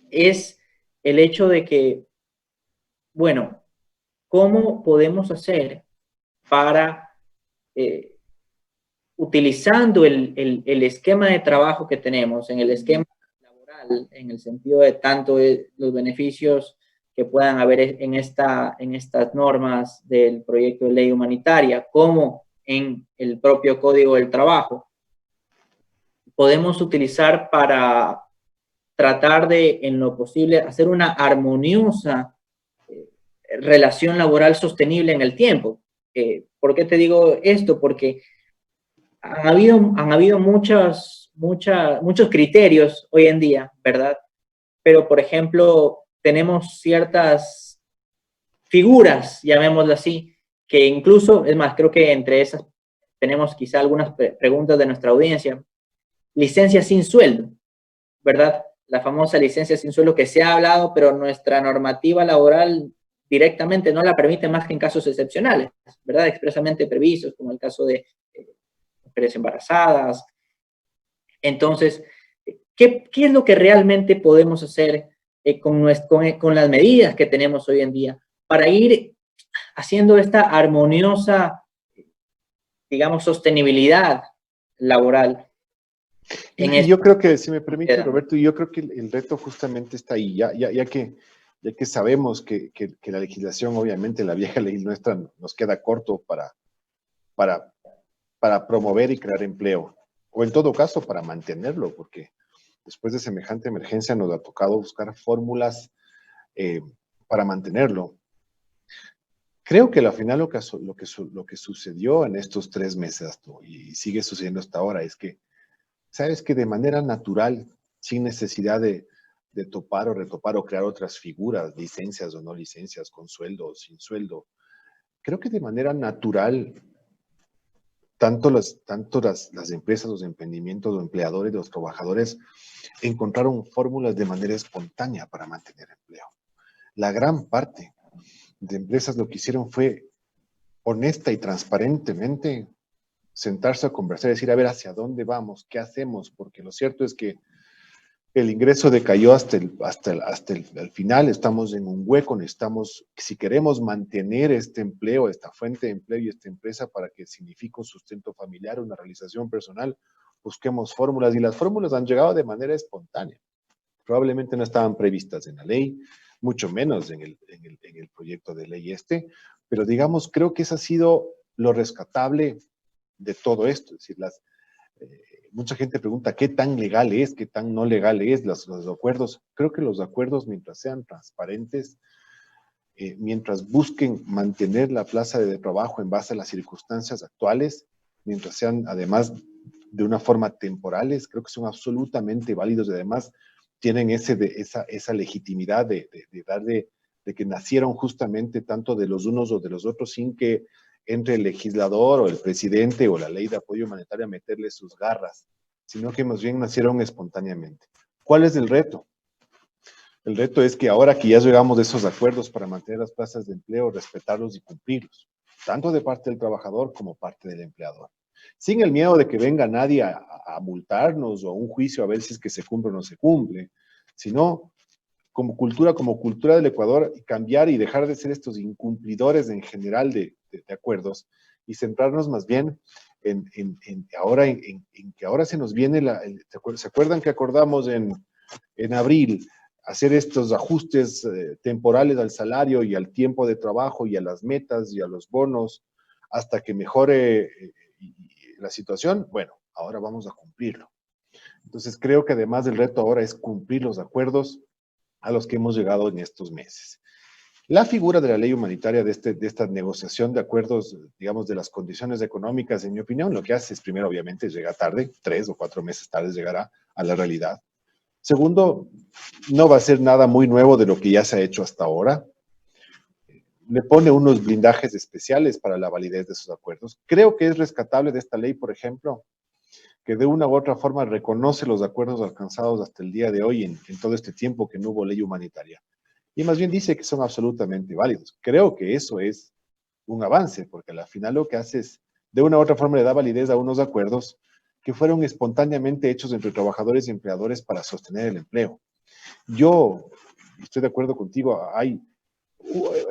es el hecho de que, bueno, ¿cómo podemos hacer para, utilizando el esquema de trabajo que tenemos, en el esquema laboral, en el sentido de tanto los beneficios que puedan haber en estas normas del proyecto de ley humanitaria, como en el propio Código del Trabajo, podemos utilizar para tratar de, en lo posible, hacer una armoniosa relación laboral sostenible en el tiempo. ¿Por qué te digo esto? Porque han habido muchos criterios hoy en día, ¿verdad? Pero, por ejemplo, tenemos ciertas figuras, llamémoslo así, que incluso, es más, creo que entre esas tenemos quizá algunas preguntas de nuestra audiencia. Licencia sin sueldo, ¿verdad? La famosa licencia sin sueldo que se ha hablado, pero nuestra normativa laboral directamente no la permite más que en casos excepcionales, ¿verdad? Expresamente previstos, como el caso de mujeres embarazadas. Entonces, ¿qué es lo que realmente podemos hacer con las medidas que tenemos hoy en día para ir haciendo esta armoniosa, digamos, sostenibilidad laboral? Y yo creo que, si me permite, Roberto, yo creo que el reto justamente está ahí, ya que sabemos que la legislación, obviamente, la vieja ley nuestra nos queda corto para promover y crear empleo, o en todo caso para mantenerlo, porque después de semejante emergencia nos ha tocado buscar fórmulas para mantenerlo. Creo que al final lo que sucedió en estos 3 meses, ¿no? Y sigue sucediendo hasta ahora, es que sabes que de manera natural, sin necesidad de de topar o retopar o crear otras figuras, licencias o no licencias, con sueldo o sin sueldo. Creo que de manera natural, tanto las empresas, los emprendimientos, los empleadores, los trabajadores encontraron fórmulas de manera espontánea para mantener empleo. La gran parte de empresas lo que hicieron fue honesta y transparentemente sentarse a conversar y decir, a ver, ¿hacia dónde vamos? ¿Qué hacemos? Porque lo cierto es que el ingreso decayó hasta el final, estamos en un hueco, necesitamos, si queremos mantener este empleo, esta fuente de empleo y esta empresa para que signifique un sustento familiar, una realización personal, busquemos fórmulas, y las fórmulas han llegado de manera espontánea. Probablemente no estaban previstas en la ley, mucho menos en el proyecto de ley pero digamos, creo que eso ha sido lo rescatable de todo esto. Es decir, mucha gente pregunta qué tan legal es, qué tan no legal es los acuerdos. Creo que los acuerdos, mientras sean transparentes, mientras busquen mantener la plaza de trabajo en base a las circunstancias actuales, mientras sean además de una forma temporales, creo que son absolutamente válidos y además tienen esa legitimidad de que nacieron justamente tanto de los unos o de los otros sin que entre el legislador o el presidente o la ley de apoyo humanitario a meterle sus garras, sino que más bien nacieron espontáneamente. ¿Cuál es el reto? El reto es que ahora que ya llegamos a esos acuerdos para mantener las plazas de empleo, respetarlos y cumplirlos, tanto de parte del trabajador como parte del empleador. Sin el miedo de que venga nadie a multarnos o a un juicio a ver si es que se cumple o no se cumple, sino como cultura del Ecuador, cambiar y dejar de ser estos incumplidores en general de acuerdos y centrarnos más bien en que ahora se nos viene ¿se acuerdan que acordamos en abril hacer estos ajustes temporales al salario y al tiempo de trabajo y a las metas y a los bonos hasta que mejore la situación? Bueno, ahora vamos a cumplirlo. Entonces creo que además del reto ahora es cumplir los acuerdos a los que hemos llegado en estos meses. La figura de la ley humanitaria de esta negociación de acuerdos, digamos, de las condiciones económicas, en mi opinión, lo que hace es, primero, obviamente, llega tarde, 3 o 4 meses tarde llegará a la realidad. Segundo, no va a ser nada muy nuevo de lo que ya se ha hecho hasta ahora. Le pone unos blindajes especiales para la validez de esos acuerdos. Creo que es rescatable de esta ley, por ejemplo, que de una u otra forma reconoce los acuerdos alcanzados hasta el día de hoy en todo este tiempo que no hubo ley humanitaria. Y más bien dice que son absolutamente válidos. Creo que eso es un avance, porque al final lo que hace es, de una u otra forma, le da validez a unos acuerdos que fueron espontáneamente hechos entre trabajadores y empleadores para sostener el empleo. Yo estoy de acuerdo contigo,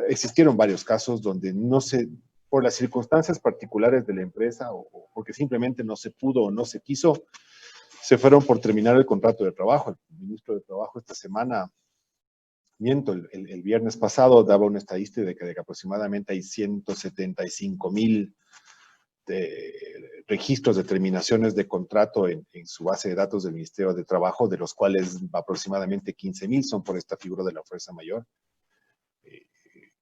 existieron varios casos donde no se, por las circunstancias particulares de la empresa o porque simplemente no se pudo o no se quiso, se fueron por terminar el contrato de trabajo. El ministro de Trabajo esta semana, el viernes pasado daba una estadística de que aproximadamente hay 175,000 registros de terminaciones de contrato en su base de datos del Ministerio de Trabajo, de los cuales aproximadamente 15,000 son por esta figura de la fuerza mayor,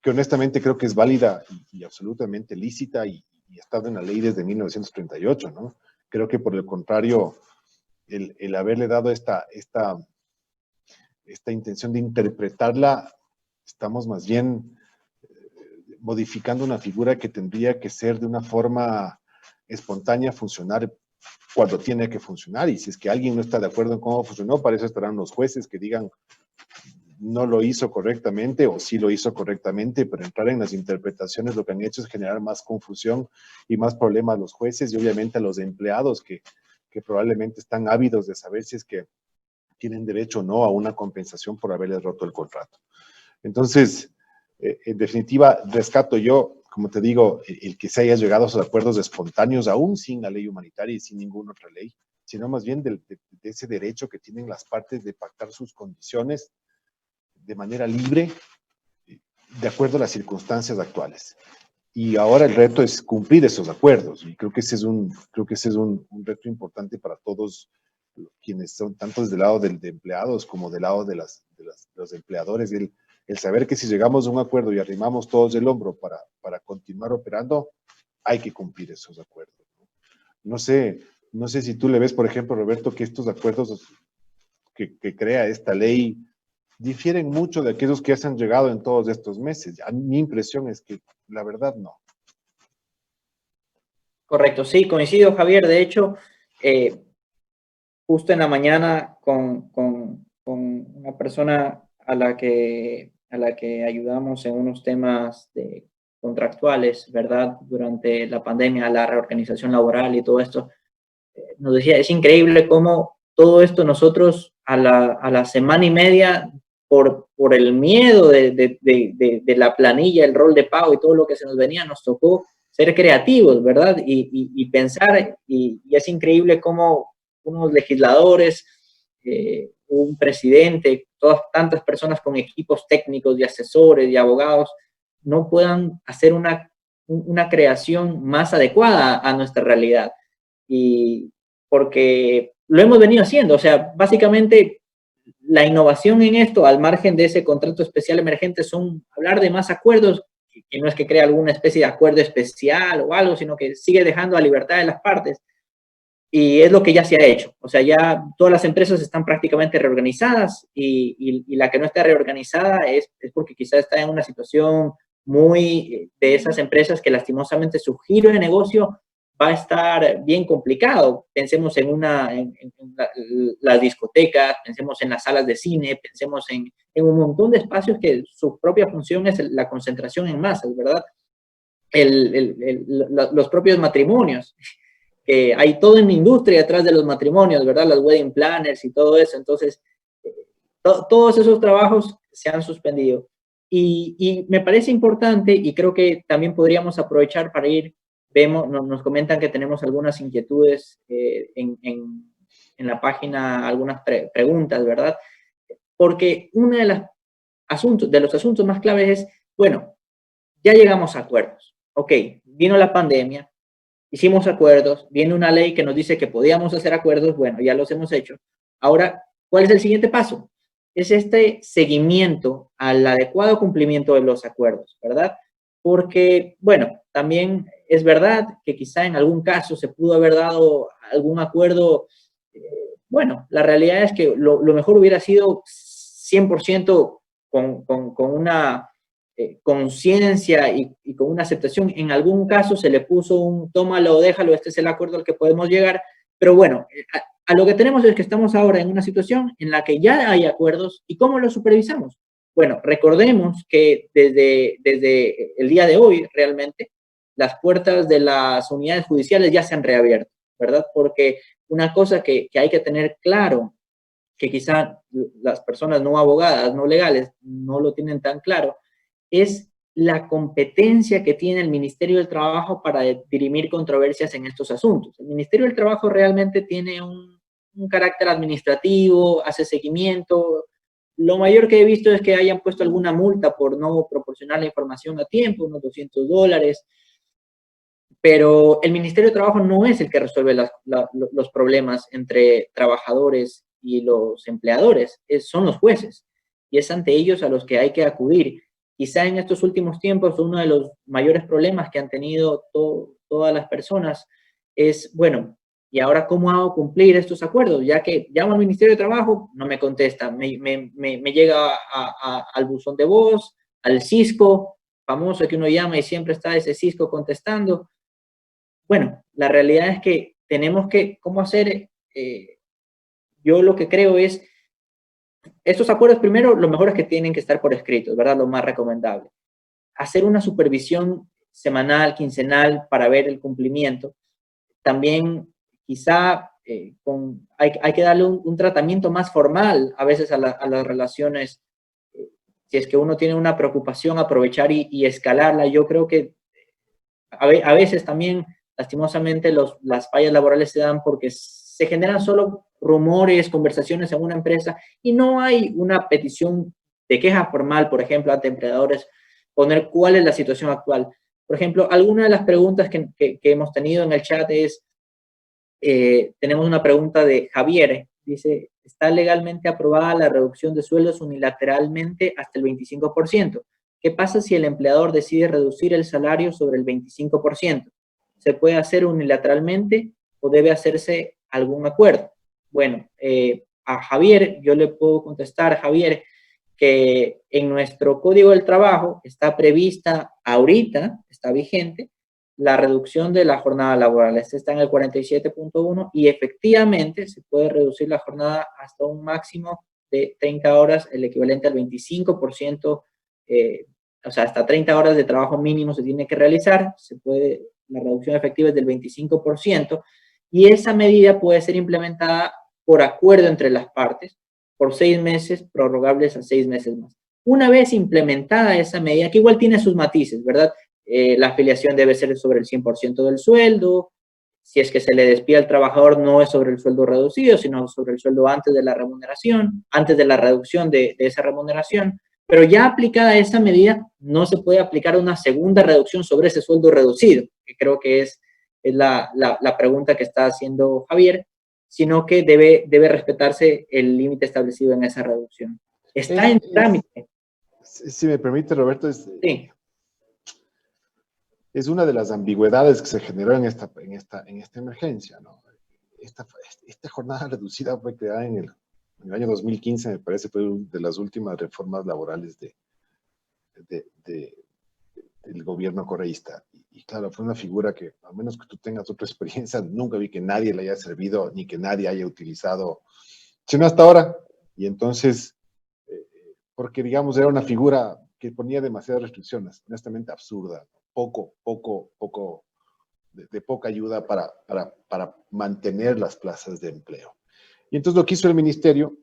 que honestamente creo que es válida y absolutamente lícita y ha estado en la ley desde 1938, ¿no? Creo que por el contrario, el haberle dado esta intención de interpretarla, estamos más bien modificando una figura que tendría que ser de una forma espontánea, funcionar cuando tiene que funcionar. Y si es que alguien no está de acuerdo en cómo funcionó, para eso estarán los jueces que digan no lo hizo correctamente o sí lo hizo correctamente, pero entrar en las interpretaciones lo que han hecho es generar más confusión y más problemas a los jueces y obviamente a los empleados que probablemente están ávidos de saber si es que tienen derecho o no a una compensación por haberles roto el contrato. Entonces, en definitiva, rescato yo, como te digo, el que se haya llegado a esos acuerdos espontáneos, aún sin la ley humanitaria y sin ninguna otra ley, sino más bien de ese derecho que tienen las partes de pactar sus condiciones de manera libre, de acuerdo a las circunstancias actuales. Y ahora el reto es cumplir esos acuerdos, y creo que ese es un reto importante para todos quienes son, tanto desde el lado de empleados como del lado de los empleadores, el saber que si llegamos a un acuerdo y arrimamos todos el hombro para continuar operando, hay que cumplir esos acuerdos. No sé si tú le ves, por ejemplo, Roberto, que estos acuerdos que crea esta ley difieren mucho de aquellos que ya se han llegado en todos estos meses. Mi impresión es que la verdad no. Correcto, sí, coincido, Javier. De hecho, justo en la mañana con una persona a la que ayudamos en unos temas contractuales, ¿verdad? Durante la pandemia, la reorganización laboral y todo esto, nos decía, es increíble cómo todo esto nosotros a la semana y media, por el miedo de la planilla, el rol de pago y todo lo que se nos venía, nos tocó ser creativos, ¿verdad? Y pensar, y es increíble cómo unos legisladores, un presidente, todas tantas personas con equipos técnicos y asesores y abogados no puedan hacer una creación más adecuada a nuestra realidad. Y porque lo hemos venido haciendo, o sea, básicamente la innovación en esto, al margen de ese contrato especial emergente, son hablar de más acuerdos, que no es que crea alguna especie de acuerdo especial o algo, sino que sigue dejando a libertad de las partes. Y es lo que ya se ha hecho. O sea, ya todas las empresas están prácticamente reorganizadas y la que no está reorganizada es porque quizás está en una situación muy de esas empresas que lastimosamente su giro de negocio va a estar bien complicado. Pensemos en las discotecas, pensemos en las salas de cine, pensemos en un montón de espacios que su propia función es la concentración en masas, ¿verdad? Los propios matrimonios. Hay toda una industria detrás de los matrimonios, ¿verdad? Las wedding planners y todo eso. Entonces, todos esos trabajos se han suspendido. Y me parece importante, y creo que también podríamos aprovechar para ir, nos comentan que tenemos algunas inquietudes en la página, algunas preguntas, ¿verdad? Porque uno de los asuntos más claves es, bueno, ya llegamos a acuerdos. Ok, vino la pandemia, hicimos acuerdos, viene una ley que nos dice que podíamos hacer acuerdos, bueno, ya los hemos hecho. Ahora, ¿cuál es el siguiente paso? Es este seguimiento al adecuado cumplimiento de los acuerdos, ¿verdad? Porque, bueno, también es verdad que quizá en algún caso se pudo haber dado algún acuerdo. Bueno, la realidad es que lo mejor hubiera sido 100% con una conciencia y con una aceptación. En algún caso se le puso un tómalo o déjalo, este es el acuerdo al que podemos llegar, pero bueno, a lo que tenemos es que estamos ahora en una situación en la que ya hay acuerdos. ¿Y cómo los supervisamos? Bueno, recordemos que desde el día de hoy realmente las puertas de las unidades judiciales ya se han reabierto, ¿verdad? Porque una cosa que hay que tener claro, que quizá las personas no abogadas, no legales, no lo tienen tan claro, es la competencia que tiene el Ministerio del Trabajo para dirimir controversias en estos asuntos. El Ministerio del Trabajo realmente tiene un carácter administrativo, hace seguimiento. Lo mayor que he visto es que hayan puesto alguna multa por no proporcionar la información a tiempo, unos $200, pero el Ministerio de Trabajo no es el que resuelve los problemas entre trabajadores y los empleadores, son los jueces, y es ante ellos a los que hay que acudir. Quizá en estos últimos tiempos uno de los mayores problemas que han tenido todas las personas es, bueno, ¿y ahora cómo hago cumplir estos acuerdos? Ya que llamo al Ministerio de Trabajo, no me contesta, me llega al buzón de voz, al Cisco, famoso que uno llama y siempre está ese Cisco contestando. Bueno, la realidad es que tenemos que, ¿cómo hacer? Yo lo que creo es, estos acuerdos primero, lo mejor es que tienen que estar por escrito, ¿verdad? Lo más recomendable. Hacer una supervisión semanal, quincenal, para ver el cumplimiento. También quizá hay que darle un tratamiento más formal a veces a las relaciones. Si es que uno tiene una preocupación, aprovechar y escalarla. Yo creo que a veces también, lastimosamente, las fallas laborales se dan porque se generan solo rumores, conversaciones en una empresa y no hay una petición de queja formal, por ejemplo, ante empleadores, poner cuál es la situación actual. Por ejemplo, alguna de las preguntas que hemos tenido en el chat es, tenemos una pregunta de Javier, dice, ¿está legalmente aprobada la reducción de sueldos unilateralmente hasta el 25%? ¿Qué pasa si el empleador decide reducir el salario sobre el 25%? ¿Se puede hacer unilateralmente o debe hacerse algún acuerdo? Bueno, a Javier, yo le puedo contestar, Javier, que en nuestro Código del Trabajo está prevista ahorita, está vigente, la reducción de la jornada laboral. Este está en el 47.1 y efectivamente se puede reducir la jornada hasta un máximo de 30 horas, el equivalente al 25%, o sea, hasta 30 horas de trabajo mínimo se tiene que realizar, la reducción efectiva es del 25%, y esa medida puede ser implementada por acuerdo entre las partes, por 6 meses, prorrogables a 6 meses más. Una vez implementada esa medida, que igual tiene sus matices, ¿verdad? La afiliación debe ser sobre el 100% del sueldo. Si es que se le despide al trabajador, no es sobre el sueldo reducido, sino sobre el sueldo antes de la remuneración, antes de la reducción de esa remuneración. Pero ya aplicada esa medida, no se puede aplicar una segunda reducción sobre ese sueldo reducido, que creo que es la pregunta que está haciendo Javier, sino que debe respetarse el límite establecido en esa reducción. Está en trámite. Si me permite, Roberto, Sí. Es una de las ambigüedades que se generó en esta emergencia, ¿no? Esta jornada reducida fue creada en el año 2015, me parece, fue una de las últimas reformas laborales del gobierno correísta. Y claro, fue una figura que, a menos que tú tengas otra experiencia, nunca vi que nadie le haya servido, ni que nadie haya utilizado, sino hasta ahora. Y entonces, porque digamos, era una figura que ponía demasiadas restricciones, honestamente absurda, de poca ayuda para mantener las plazas de empleo. Y entonces lo que hizo el ministerio,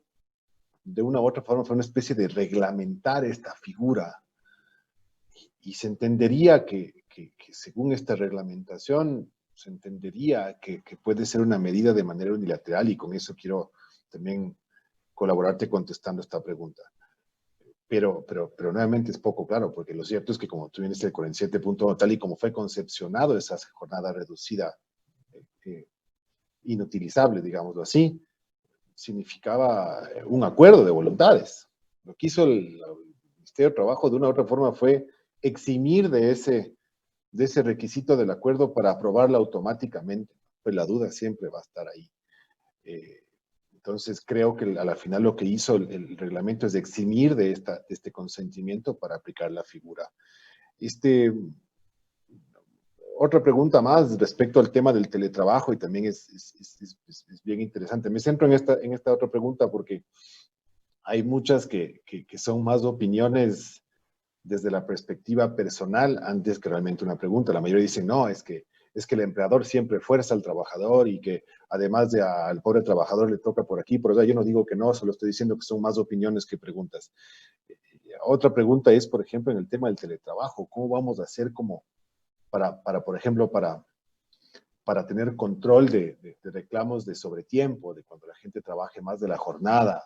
de una u otra forma, fue una especie de reglamentar esta figura. Y se entendería que según esta reglamentación, se entendería que puede ser una medida de manera unilateral, y con eso quiero también colaborarte contestando esta pregunta. Pero nuevamente es poco claro, porque lo cierto es que, como tú vienes el 47.1, tal y como fue concepcionado esa jornada reducida, inutilizable, digámoslo así, significaba un acuerdo de voluntades. Lo que hizo el Ministerio de Trabajo de una u otra forma fue eximir de ese requisito del acuerdo para aprobarla automáticamente. Pues la duda siempre va a estar ahí. Entonces creo que a la final lo que hizo el reglamento es eximir de este consentimiento para aplicar la figura. Otra pregunta más respecto al tema del teletrabajo, y también es bien interesante. Me centro en esta otra pregunta porque hay muchas que son más opiniones desde la perspectiva personal antes que realmente una pregunta. La mayoría dicen, no, es que el empleador siempre fuerza al trabajador y que además al pobre trabajador le toca por aquí, por allá. Yo no digo que no, solo estoy diciendo que son más opiniones que preguntas. Otra pregunta es, por ejemplo, en el tema del teletrabajo, ¿cómo vamos a hacer por ejemplo, para tener control de reclamos de sobretiempo, de cuando la gente trabaje más de la jornada?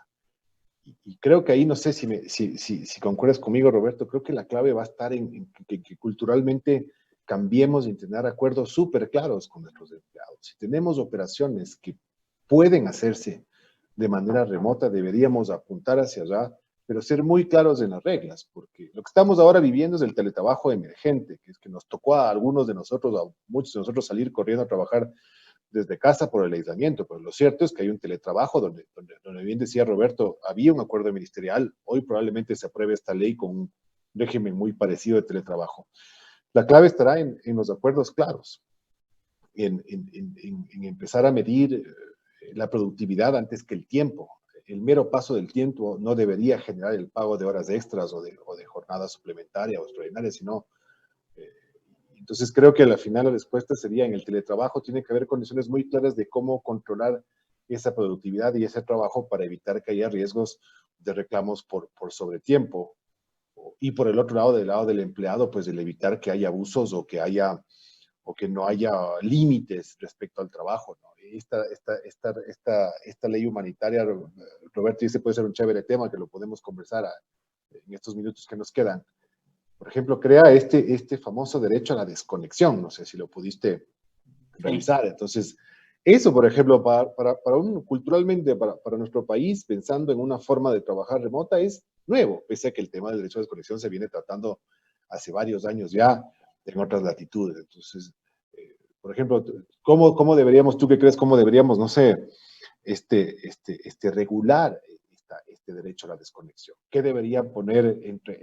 Y creo que ahí, no sé si concuerdas conmigo, Roberto, creo que la clave va a estar en que culturalmente cambiemos y tener acuerdos súper claros con nuestros empleados. Si tenemos operaciones que pueden hacerse de manera remota, deberíamos apuntar hacia allá, pero ser muy claros en las reglas, porque lo que estamos ahora viviendo es el teletrabajo emergente, que es que nos tocó a algunos de nosotros, a muchos de nosotros, salir corriendo a trabajar desde casa por el aislamiento, pero lo cierto es que hay un teletrabajo donde bien decía Roberto, había un acuerdo ministerial. Hoy probablemente se apruebe esta ley con un régimen muy parecido de teletrabajo. La clave estará en los acuerdos claros, en empezar a medir la productividad antes que el tiempo. El mero paso del tiempo no debería generar el pago de horas extras o de jornada suplementaria o extraordinaria, sino entonces creo que al final la respuesta sería: en el teletrabajo tiene que haber condiciones muy claras de cómo controlar esa productividad y ese trabajo para evitar que haya riesgos de reclamos por sobretiempo. Y por el otro lado, del lado del empleado, pues el evitar que haya abusos o que no haya límites respecto al trabajo, ¿no? Esta ley humanitaria, Roberto, y ese puede ser un chévere tema que lo podemos conversar en estos minutos que nos quedan. Por ejemplo, crea este famoso derecho a la desconexión. No sé si lo pudiste revisar. Entonces, eso, por ejemplo, culturalmente, para nuestro país, pensando en una forma de trabajar remota, es nuevo, pese a que el tema del derecho a desconexión se viene tratando hace varios años ya en otras latitudes. Entonces, por ejemplo, ¿cómo deberíamos, tú qué crees, cómo deberíamos, no sé, regular este derecho a la desconexión? ¿Qué deberían poner entre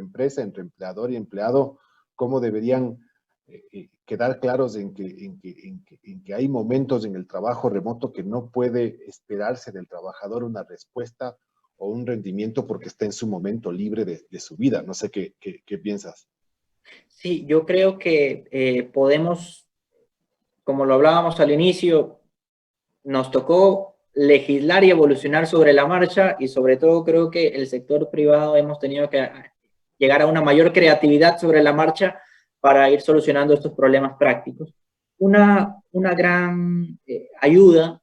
empresa, entre empleador y empleado? ¿Cómo deberían quedar claros en que hay momentos en el trabajo remoto que no puede esperarse del trabajador una respuesta o un rendimiento porque está en su momento libre de su vida? No sé qué piensas. Sí, yo creo que podemos, como lo hablábamos al inicio, nos tocó legislar y evolucionar sobre la marcha, y sobre todo creo que el sector privado hemos tenido que llegar a una mayor creatividad sobre la marcha para ir solucionando estos problemas prácticos. Una gran ayuda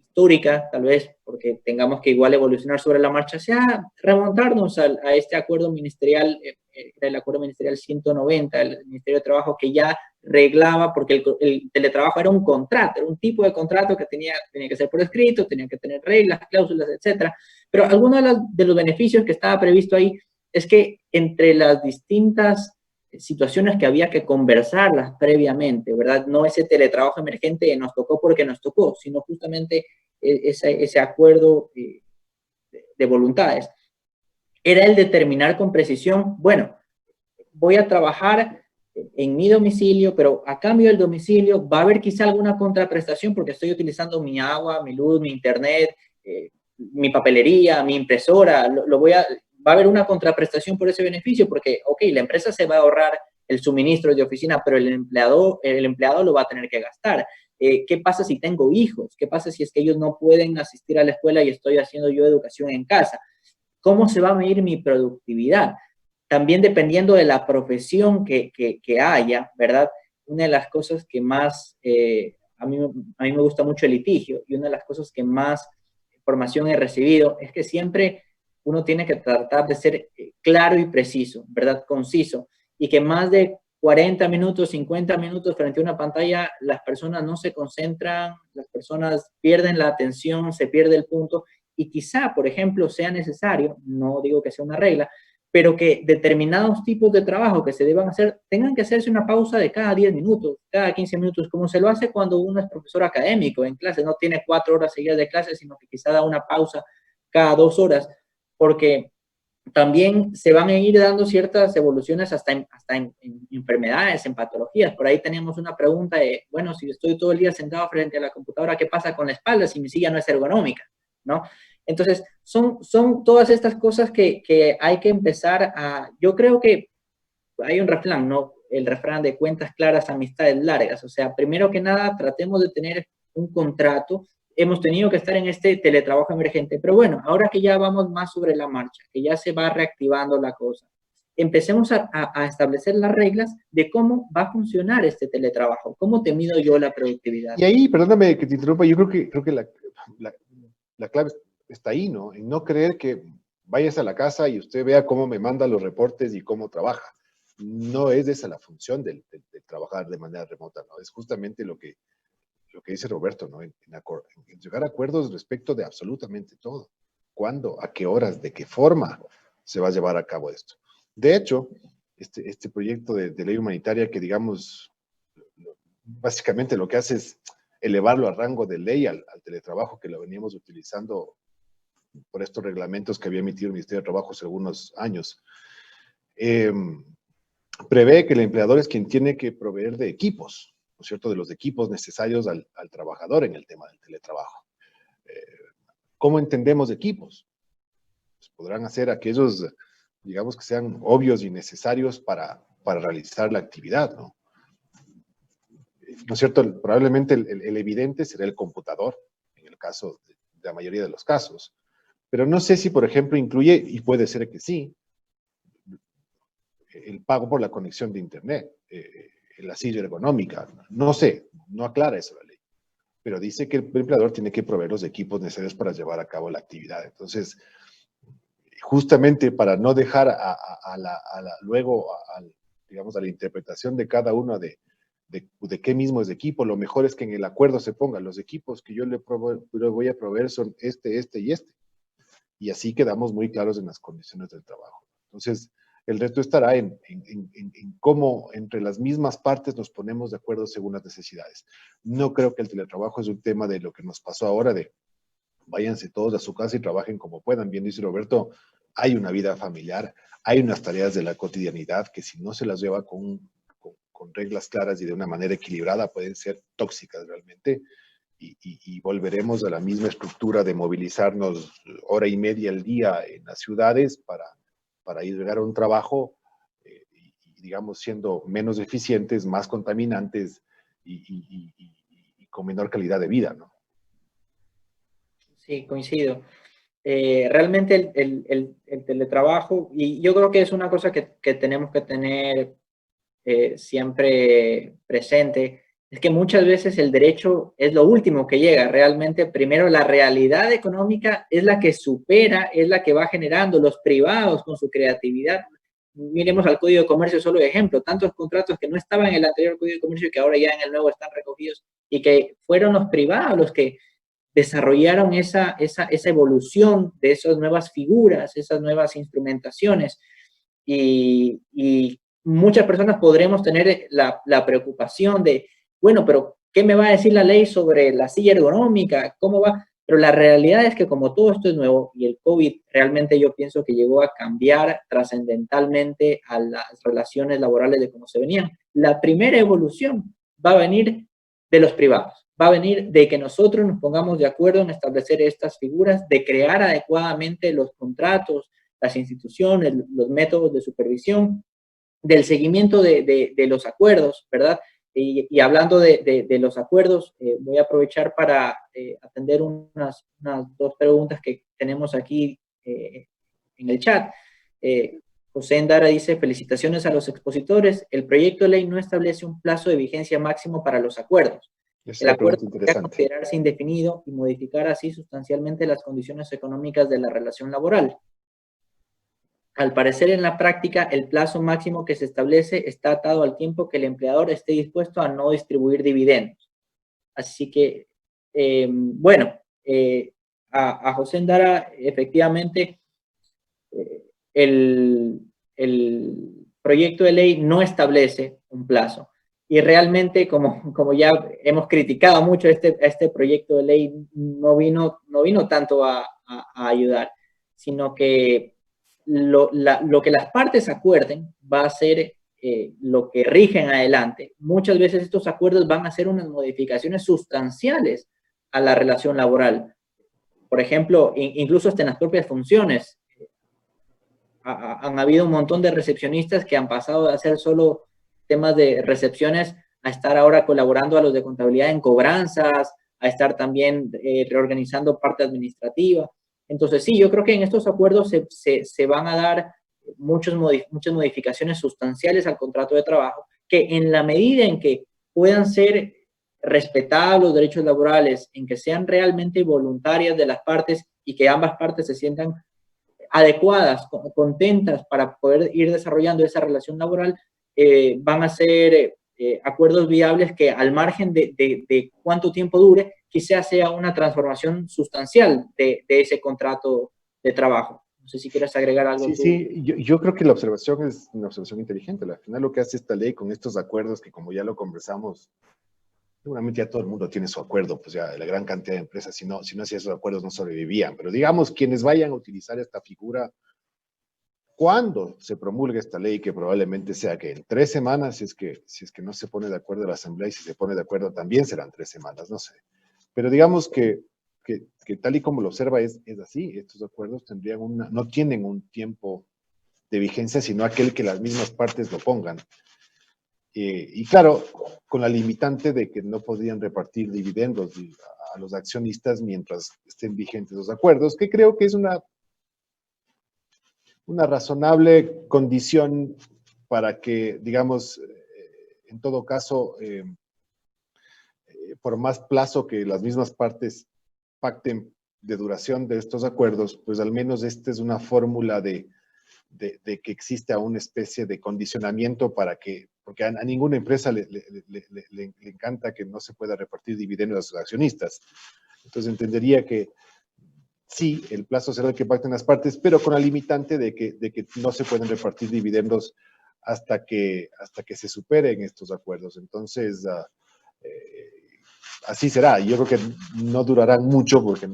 histórica, tal vez porque tengamos que igual evolucionar sobre la marcha, sea remontarnos a este acuerdo ministerial, el acuerdo ministerial 190 del Ministerio de Trabajo, que ya reglaba, porque el teletrabajo era un contrato, era un tipo de contrato que tenía que ser por escrito, tenía que tener reglas, cláusulas, etcétera. Pero alguno de los beneficios que estaba previsto ahí es que entre las distintas situaciones que había que conversarlas previamente, ¿verdad? No ese teletrabajo emergente nos tocó porque nos tocó, sino justamente ese acuerdo de voluntades. Era el determinar con precisión, bueno, voy a trabajar en mi domicilio, pero a cambio del domicilio va a haber quizá alguna contraprestación porque estoy utilizando mi agua, mi luz, mi internet, mi papelería, mi impresora, va a haber una contraprestación por ese beneficio porque, ok, la empresa se va a ahorrar el suministro de oficina, pero el empleado lo va a tener que gastar. ¿Qué pasa si tengo hijos? ¿Qué pasa si es que ellos no pueden asistir a la escuela y estoy haciendo yo educación en casa? ¿Cómo se va a medir mi productividad? También dependiendo de la profesión que haya, ¿verdad? Una de las cosas que más, a mí me gusta mucho el litigio, y una de las cosas que más información he recibido es que siempre uno tiene que tratar de ser claro y preciso, ¿verdad? Conciso, y que más de 40 minutos, 50 minutos frente a una pantalla, las personas no se concentran, las personas pierden la atención, se pierde el punto, y quizá, por ejemplo, sea necesario, no digo que sea una regla, pero que determinados tipos de trabajo que se deban hacer tengan que hacerse una pausa de cada 10 minutos, cada 15 minutos, como se lo hace cuando uno es profesor académico en clase, no tiene 4 horas seguidas de clase, sino que quizá da una pausa cada 2 horas, porque también se van a ir dando ciertas evoluciones hasta en enfermedades, en patologías. Por ahí tenemos una pregunta de, bueno, si estoy todo el día sentado frente a la computadora, ¿qué pasa con la espalda si mi silla no es ergonómica? ¿No? Entonces, son todas estas cosas que hay que empezar a... Yo creo que hay un refrán, ¿no? El refrán de cuentas claras, amistades largas. O sea, primero que nada, tratemos de tener un contrato. Hemos tenido que estar en este teletrabajo emergente, pero bueno, ahora que ya vamos más sobre la marcha, que ya se va reactivando la cosa, empecemos a establecer las reglas de cómo va a funcionar este teletrabajo, cómo te mido yo la productividad. Y ahí, perdóname que te interrumpa, yo creo que la clave está ahí, ¿no? En no creer que vayas a la casa y usted vea cómo me manda los reportes y cómo trabaja. No es esa la función de trabajar de manera remota, ¿no? Es justamente lo que dice Roberto, ¿no? En llegar a acuerdos respecto de absolutamente todo. ¿Cuándo? ¿A qué horas? ¿De qué forma se va a llevar a cabo esto? De hecho, este proyecto de ley humanitaria que, digamos, básicamente lo que hace es elevarlo a rango de ley al teletrabajo que lo veníamos utilizando por estos reglamentos que había emitido el Ministerio de Trabajo hace algunos años. Prevé que el empleador es quien tiene que proveer de equipos, ¿no es cierto?, de los equipos necesarios al trabajador en el tema del teletrabajo. ¿Cómo entendemos equipos? Pues podrán hacer aquellos, digamos, que sean obvios y necesarios para realizar la actividad, ¿no? ¿No es cierto? Probablemente el evidente será el computador, en el caso de la mayoría de los casos. Pero no sé si, por ejemplo, incluye, y puede ser que sí, el pago por la conexión de Internet, la silla ergonómica. No sé, no aclara eso la ley. Pero dice que el empleador tiene que proveer los equipos necesarios para llevar a cabo la actividad. Entonces, justamente para no dejar luego, digamos, a la interpretación de cada uno de qué mismo es equipo, lo mejor es que en el acuerdo se pongan los equipos que yo le voy a proveer son este y este. Y así quedamos muy claros en las condiciones del trabajo. Entonces, el reto estará en cómo entre las mismas partes nos ponemos de acuerdo según las necesidades. No creo que el teletrabajo es un tema de lo que nos pasó ahora, de váyanse todos a su casa y trabajen como puedan. Bien dice Roberto, hay una vida familiar, hay unas tareas de la cotidianidad que si no se las lleva con reglas claras y de una manera equilibrada pueden ser tóxicas realmente. Y volveremos a la misma estructura de movilizarnos hora y media al día en las ciudades para ir a llegar a un trabajo, digamos, siendo menos eficientes, más contaminantes y con menor calidad de vida, ¿no? Sí, coincido. Realmente el teletrabajo, y yo creo que es una cosa que tenemos que tener siempre presente, es que muchas veces el derecho es lo último que llega. Realmente, primero la realidad económica es la que supera, es la que va generando los privados con su creatividad. Miremos al Código de Comercio solo de ejemplo, tantos contratos que no estaban en el anterior Código de Comercio y que ahora ya en el nuevo están recogidos y que fueron los privados los que desarrollaron esa evolución de esas nuevas figuras, esas nuevas instrumentaciones y muchas personas podremos tener la preocupación de, bueno, pero ¿qué me va a decir la ley sobre la silla ergonómica? ¿Cómo va? Pero la realidad es que como todo esto es nuevo y el COVID realmente yo pienso que llegó a cambiar trascendentalmente a las relaciones laborales de cómo se venían, la primera evolución va a venir de los privados, va a venir de que nosotros nos pongamos de acuerdo en establecer estas figuras, de crear adecuadamente los contratos, las instituciones, los métodos de supervisión, del seguimiento de los acuerdos, ¿verdad? Y hablando de los acuerdos, voy a aprovechar para atender unas dos preguntas que tenemos aquí en el chat. José Endara dice, felicitaciones a los expositores. El proyecto de ley no establece un plazo de vigencia máximo para los acuerdos. El acuerdo podría considerarse indefinido y modificar así sustancialmente las condiciones económicas de la relación laboral. Al parecer, en la práctica, el plazo máximo que se establece está atado al tiempo que el empleador esté dispuesto a no distribuir dividendos. Así que, bueno, a José Endara, efectivamente, el proyecto de ley no establece un plazo. Y realmente, como ya hemos criticado mucho, este proyecto de ley no vino tanto a ayudar, sino que lo que las partes acuerden va a ser lo que rige en adelante. Muchas veces estos acuerdos van a hacer unas modificaciones sustanciales a la relación laboral. Por ejemplo, incluso hasta en las propias funciones. Han habido un montón de recepcionistas que han pasado de hacer solo temas de recepciones a estar ahora colaborando a los de contabilidad en cobranzas, a estar también reorganizando parte administrativa. Entonces, sí, yo creo que en estos acuerdos se van a dar muchas modificaciones sustanciales al contrato de trabajo, que en la medida en que puedan ser respetados los derechos laborales, en que sean realmente voluntarias de las partes y que ambas partes se sientan adecuadas, contentas para poder ir desarrollando esa relación laboral, van a ser acuerdos viables que al margen de cuánto tiempo dure, quizás sea una transformación sustancial de ese contrato de trabajo. No sé si quieres agregar algo. Sí, sí, yo creo que la observación es una observación inteligente. Al final lo que hace esta ley con estos acuerdos, que como ya lo conversamos, seguramente ya todo el mundo tiene su acuerdo, pues ya la gran cantidad de empresas, si no hacía esos acuerdos no sobrevivían. Pero digamos, quienes vayan a utilizar esta figura, cuando se promulgue esta ley, que probablemente sea que en 3 semanas, si es que no se pone de acuerdo la Asamblea, y si se pone de acuerdo también serán 3 semanas, no sé. Pero digamos que tal y como lo observa es así, estos acuerdos no tienen un tiempo de vigencia, sino aquel que las mismas partes lo pongan. Y claro, con la limitante de que no podían repartir dividendos a los accionistas mientras estén vigentes los acuerdos, que creo que es una razonable condición para que, digamos, en todo caso, por más plazo que las mismas partes pacten de duración de estos acuerdos, pues al menos esta es una fórmula de que exista una especie de condicionamiento porque a ninguna empresa le encanta que no se pueda repartir dividendos a sus accionistas. Entonces entendería que sí, el plazo será el que pacten las partes, pero con la limitante de que no se pueden repartir dividendos hasta que se superen estos acuerdos. Entonces, así será. Yo creo que no durarán mucho porque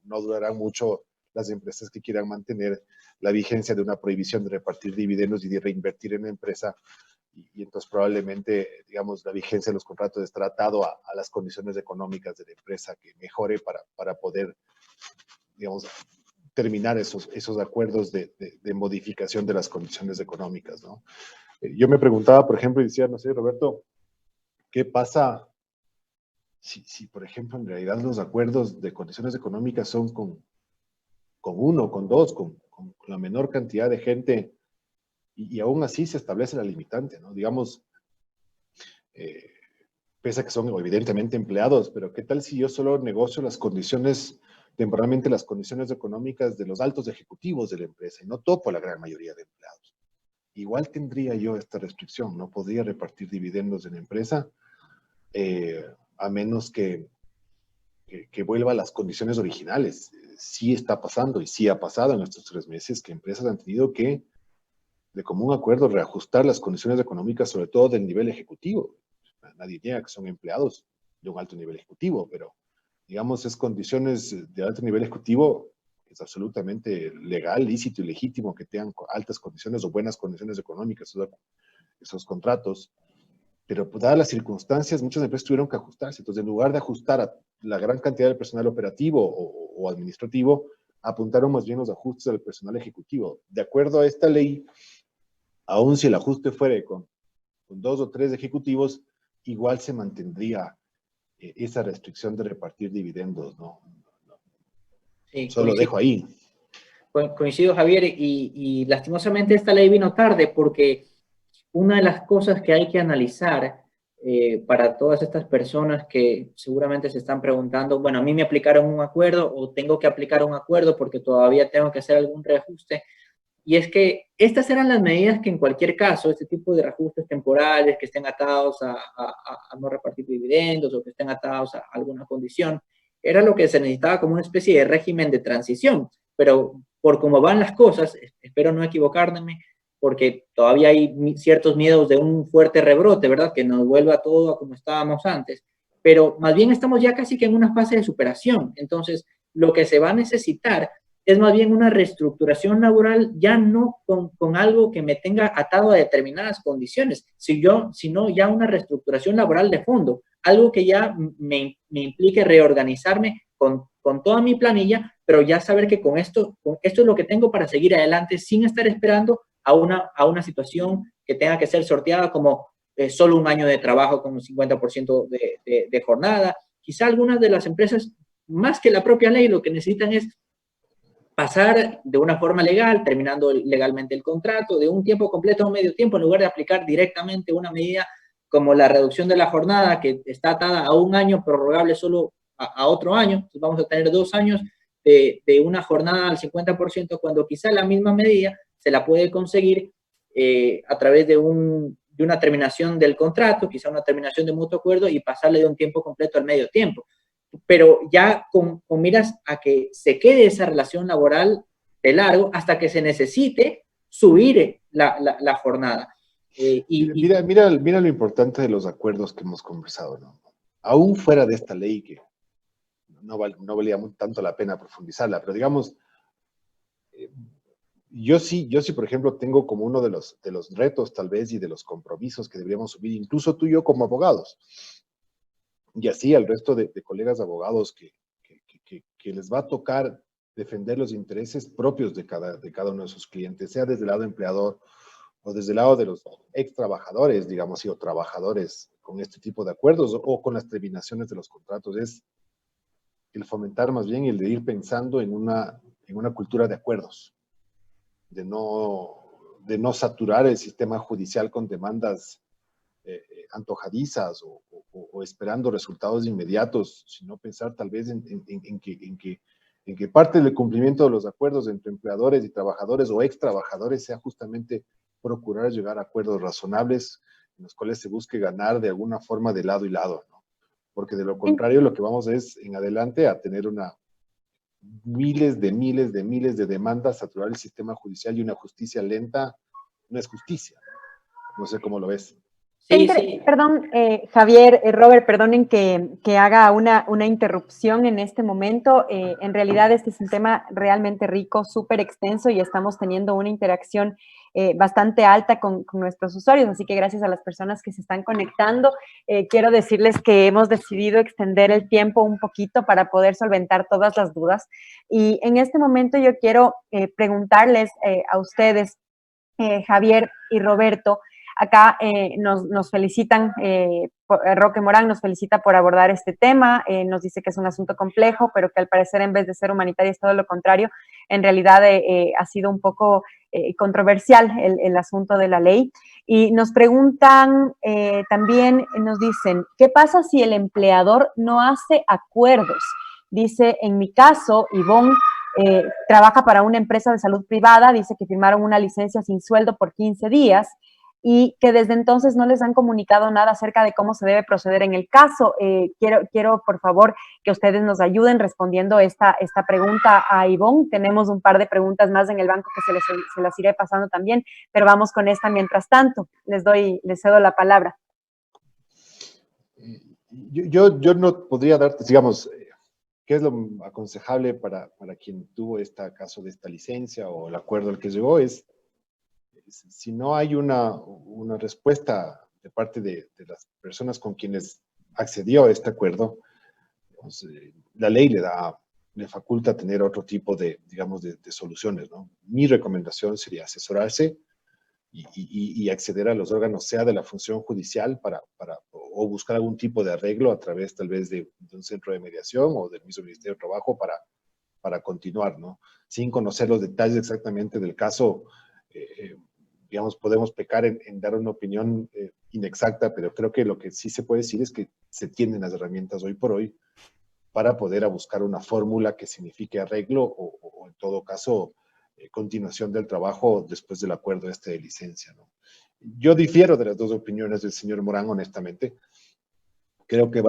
no durarán mucho las empresas que quieran mantener la vigencia de una prohibición de repartir dividendos y de reinvertir en la empresa. Y entonces probablemente, digamos, la vigencia de los contratos estará atado a las condiciones económicas de la empresa que mejore para poder, digamos, terminar esos acuerdos de modificación de las condiciones económicas, ¿no? Yo me preguntaba, por ejemplo, y decía, no sé, Roberto, ¿qué pasa si, por ejemplo, en realidad los acuerdos de condiciones económicas son con uno, con dos, con la menor cantidad de gente, y aún así se establece la limitante, ¿no? Digamos, pese a que son evidentemente empleados, pero ¿qué tal si yo solo negocio las condiciones, temporalmente las condiciones económicas de los altos ejecutivos de la empresa y no topo a la gran mayoría de empleados? Igual tendría yo esta restricción, no podría repartir dividendos en la empresa, a menos que vuelva a las condiciones originales. Sí está pasando y sí ha pasado en estos 3 meses que empresas han tenido que, de común acuerdo, reajustar las condiciones económicas, sobre todo del nivel ejecutivo. Nadie niega que son empleados de un alto nivel ejecutivo, pero digamos es condiciones de alto nivel ejecutivo, es absolutamente legal, lícito y legítimo que tengan altas condiciones o buenas condiciones económicas esos contratos. Pero pues, dadas las circunstancias, muchas empresas tuvieron que ajustarse. Entonces, en lugar de ajustar a la gran cantidad del personal operativo o administrativo, apuntaron más bien los ajustes al personal ejecutivo. De acuerdo a esta ley, aun si el ajuste fuera con 2 o 3 ejecutivos, igual se mantendría esa restricción de repartir dividendos, ¿no? Sí, Solo dejo ahí. Coincido, Javier, y lastimosamente esta ley vino tarde porque una de las cosas que hay que analizar para todas estas personas que seguramente se están preguntando, bueno, a mí me aplicaron un acuerdo o tengo que aplicar un acuerdo porque todavía tengo que hacer algún reajuste, y es que estas eran las medidas que en cualquier caso, este tipo de reajustes temporales que estén atados a no repartir dividendos o que estén atados a alguna condición, era lo que se necesitaba como una especie de régimen de transición, pero por cómo van las cosas, espero no equivocarme, porque todavía hay ciertos miedos de un fuerte rebrote, ¿verdad? Que nos vuelva todo a como estábamos antes, pero más bien estamos ya casi que en una fase de superación. Entonces, lo que se va a necesitar es más bien una reestructuración laboral, ya no con algo que me tenga atado a determinadas condiciones, sino ya una reestructuración laboral de fondo, algo que ya me implique reorganizarme con toda mi planilla, pero ya saber que con esto es lo que tengo para seguir adelante sin estar esperando a una situación que tenga que ser sorteada como solo un año de trabajo con un 50% de jornada. Quizá algunas de las empresas, más que la propia ley, lo que necesitan es pasar de una forma legal, terminando legalmente el contrato, de un tiempo completo a un medio tiempo, en lugar de aplicar directamente una medida como la reducción de la jornada, que está atada a un año, prorrogable solo a otro año. Entonces vamos a tener 2 años de una jornada al 50%, cuando quizá la misma medida se la puede conseguir a través de una terminación del contrato, quizá una terminación de mutuo acuerdo, y pasarle de un tiempo completo al medio tiempo. Pero ya con miras a que se quede esa relación laboral de largo hasta que se necesite subir la jornada. Mira lo importante de los acuerdos que hemos conversado, ¿no? Aún fuera de esta ley que no valía tanto la pena profundizarla, pero digamos, yo sí, por ejemplo, tengo como uno de los retos tal vez y de los compromisos que deberíamos subir, incluso tú y yo como abogados, y así al resto de colegas abogados que les va a tocar defender los intereses propios de cada uno de sus clientes, sea desde el lado empleador o desde el lado de los ex trabajadores, digamos, o trabajadores con este tipo de acuerdos o con las terminaciones de los contratos. Es el fomentar más bien el de ir pensando en una cultura de acuerdos, de no saturar el sistema judicial con demandas antojadizas o esperando resultados inmediatos, sino pensar tal vez en que parte del cumplimiento de los acuerdos entre empleadores y trabajadores o ex trabajadores sea justamente procurar llegar a acuerdos razonables en los cuales se busque ganar de alguna forma de lado y lado, ¿no? Porque de lo contrario lo que vamos es en adelante a tener miles de demandas, saturar el sistema judicial y una justicia lenta no es justicia. No sé cómo lo ves. Sí. Perdón, Javier, Robert, perdonen que haga una interrupción en este momento. En realidad este es un tema realmente rico, súper extenso y estamos teniendo una interacción bastante alta con nuestros usuarios, así que gracias a las personas que se están conectando. Quiero decirles que hemos decidido extender el tiempo un poquito para poder solventar todas las dudas. Y en este momento yo quiero preguntarles a ustedes, Javier y Roberto. Acá nos felicitan, Roque Morán nos felicita por abordar este tema, nos dice que es un asunto complejo, pero que al parecer en vez de ser humanitario es todo lo contrario. En realidad ha sido un poco controversial el asunto de la ley. Y nos preguntan también, nos dicen, ¿qué pasa si el empleador no hace acuerdos? Dice, en mi caso, Ivonne trabaja para una empresa de salud privada, dice que firmaron una licencia sin sueldo por 15 días y que desde entonces no les han comunicado nada acerca de cómo se debe proceder en el caso. Quiero, por favor, que ustedes nos ayuden respondiendo esta pregunta a Ivonne. Tenemos un par de preguntas más en el banco que se las iré pasando también, pero vamos con esta mientras tanto. Les cedo la palabra. Yo no podría darte, digamos, qué es lo aconsejable para quien tuvo este caso de esta licencia o el acuerdo al que llegó. Si no hay una respuesta de parte de las personas con quienes accedió a este acuerdo, pues, la ley le faculta tener otro tipo de, digamos, de soluciones, ¿no? Mi recomendación sería asesorarse y acceder a los órganos, sea de la función judicial o buscar algún tipo de arreglo a través tal vez de un centro de mediación o del mismo Ministerio de Trabajo para continuar, ¿no? Sin conocer los detalles exactamente del caso, digamos, podemos pecar en dar una opinión inexacta, pero creo que lo que sí se puede decir es que se tienen las herramientas hoy por hoy para poder buscar una fórmula que signifique arreglo o en todo caso, continuación del trabajo después del acuerdo de licencia, ¿no? Yo difiero de las dos opiniones del señor Morán, honestamente. Creo que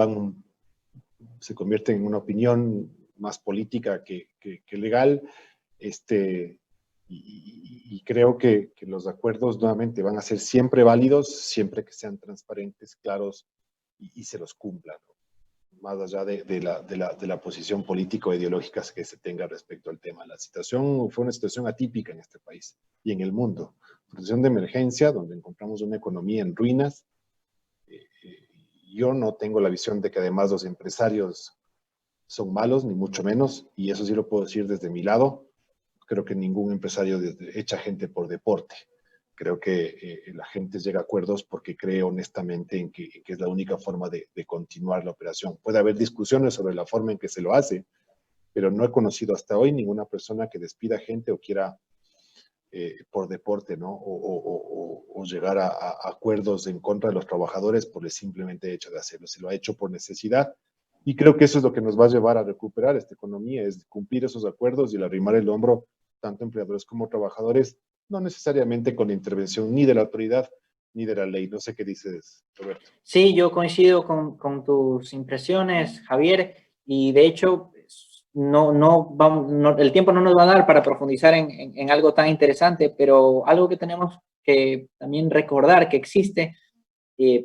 se convierte en una opinión más política que legal, y creo que los acuerdos nuevamente van a ser siempre válidos, siempre que sean transparentes, claros y se los cumplan, ¿no? Más allá de la posición política o ideológica que se tenga respecto al tema. La situación fue una situación atípica en este país y en el mundo. Situación de emergencia, donde encontramos una economía en ruinas. Yo no tengo la visión de que además los empresarios son malos, ni mucho menos, y eso sí lo puedo decir desde mi lado. Creo que ningún empresario echa gente por deporte. Creo que la gente llega a acuerdos porque cree honestamente en que es la única forma de continuar la operación. Puede haber discusiones sobre la forma en que se lo hace, pero no he conocido hasta hoy ninguna persona que despida gente o quiera por deporte, ¿no? O llegar a acuerdos en contra de los trabajadores por el simplemente hecho de hacerlo. Se lo ha hecho por necesidad y creo que eso es lo que nos va a llevar a recuperar esta economía, es cumplir esos acuerdos y el arrimar el hombro, tanto empleadores como trabajadores, no necesariamente con la intervención ni de la autoridad ni de la ley. No sé qué dices, Roberto. Sí, yo coincido con tus impresiones, Javier, y de hecho el tiempo no nos va a dar para profundizar en algo tan interesante, pero algo que tenemos que también recordar que existe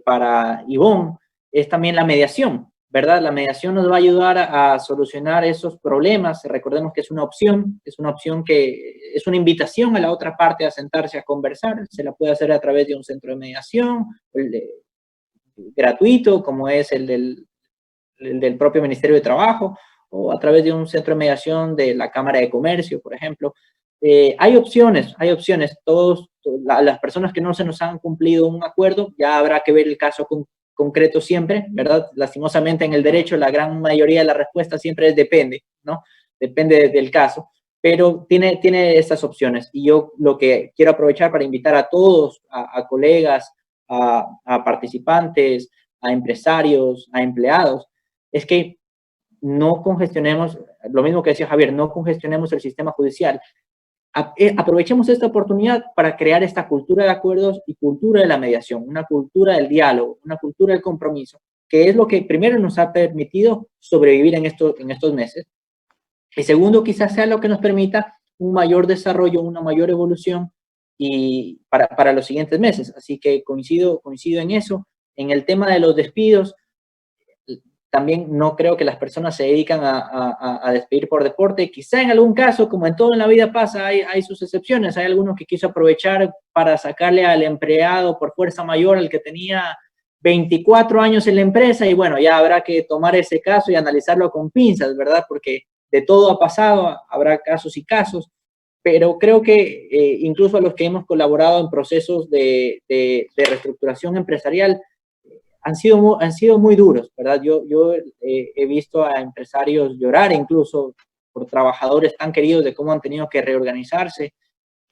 para Ivonne es también la mediación, ¿verdad? La mediación nos va a ayudar a solucionar esos problemas. Recordemos que es una opción que es una invitación a la otra parte a sentarse a conversar. Se la puede hacer a través de un centro de mediación gratuito, como es el del propio Ministerio de Trabajo, o a través de un centro de mediación de la Cámara de Comercio, por ejemplo. Hay opciones. Las personas que no se nos han cumplido un acuerdo, ya habrá que ver el caso concreto siempre, ¿verdad? Lastimosamente en el derecho la gran mayoría de la respuesta siempre es depende, ¿no? Depende del caso, pero tiene estas opciones. Y yo lo que quiero aprovechar para invitar a todos, a colegas, a participantes, a empresarios, a empleados, es que no congestionemos, lo mismo que decía Javier, no congestionemos el sistema judicial. Aprovechemos esta oportunidad para crear esta cultura de acuerdos y cultura de la mediación, una cultura del diálogo, una cultura del compromiso, que es lo que primero nos ha permitido sobrevivir en estos meses. Y segundo, quizás sea lo que nos permita un mayor desarrollo, una mayor evolución y para los siguientes meses. Así que coincido en eso. En el tema de los despidos, también no creo que las personas se dedican a despedir por deporte. Quizá en algún caso, como en todo en la vida pasa, hay sus excepciones. Hay alguno que quiso aprovechar para sacarle al empleado por fuerza mayor, al que tenía 24 años en la empresa, y bueno, ya habrá que tomar ese caso y analizarlo con pinzas, ¿verdad? Porque de todo ha pasado, habrá casos y casos, pero creo que incluso a los que hemos colaborado en procesos de reestructuración empresarial, han sido muy duros, ¿verdad? Yo he visto a empresarios llorar incluso por trabajadores tan queridos de cómo han tenido que reorganizarse,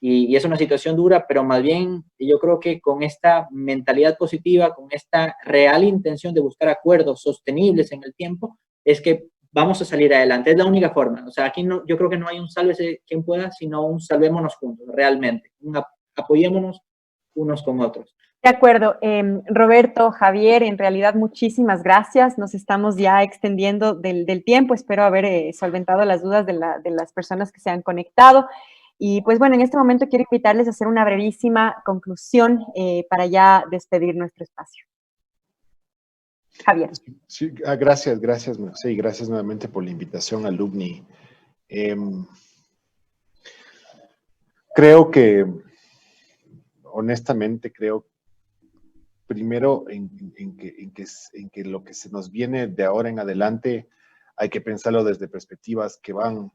y es una situación dura, pero más bien yo creo que con esta mentalidad positiva, con esta real intención de buscar acuerdos sostenibles en el tiempo, es que vamos a salir adelante. Es la única forma. O sea, aquí no, yo creo que no hay un sálvese quien pueda, sino un salvémonos juntos, realmente. Apoyémonos unos con otros. De acuerdo. Roberto, Javier, en realidad muchísimas gracias. Nos estamos ya extendiendo del tiempo. Espero haber solventado las dudas de las personas que se han conectado. Y pues bueno, en este momento quiero invitarles a hacer una brevísima conclusión para ya despedir nuestro espacio. Javier. Sí, gracias, sí, gracias nuevamente por la invitación, Alumni. Creo que, honestamente, primero en que lo que se nos viene de ahora en adelante hay que pensarlo desde perspectivas que van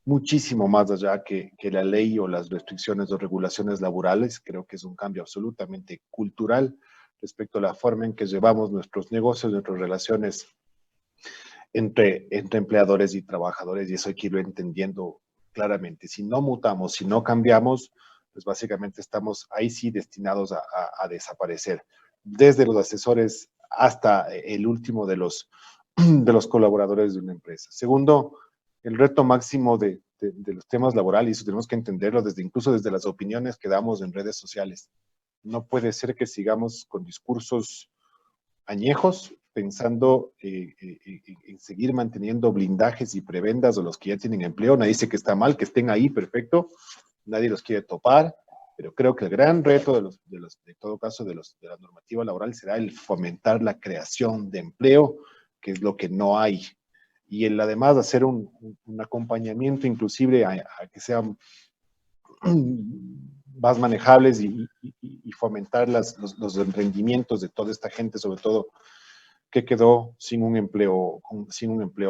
muchísimo más allá que la ley o las restricciones o regulaciones laborales. Creo que es un cambio absolutamente cultural respecto a la forma en que llevamos nuestros negocios, nuestras relaciones entre empleadores y trabajadores, y eso hay que irlo entendiendo claramente. Si no mutamos, si no cambiamos, pues básicamente estamos ahí sí destinados a desaparecer, desde los asesores hasta el último de los colaboradores de una empresa. Segundo, el reto máximo de los temas laborales, y eso tenemos que entenderlo incluso desde las opiniones que damos en redes sociales. No puede ser que sigamos con discursos añejos pensando en seguir manteniendo blindajes y prebendas a los que ya tienen empleo. Nadie dice que está mal, que estén ahí, perfecto. Nadie los quiere topar, pero creo que el gran reto de todo caso de la normativa laboral será el fomentar la creación de empleo, que es lo que no hay. Y además hacer un acompañamiento inclusive a que sean más manejables y fomentar los emprendimientos de toda esta gente, sobre todo que quedó sin un empleo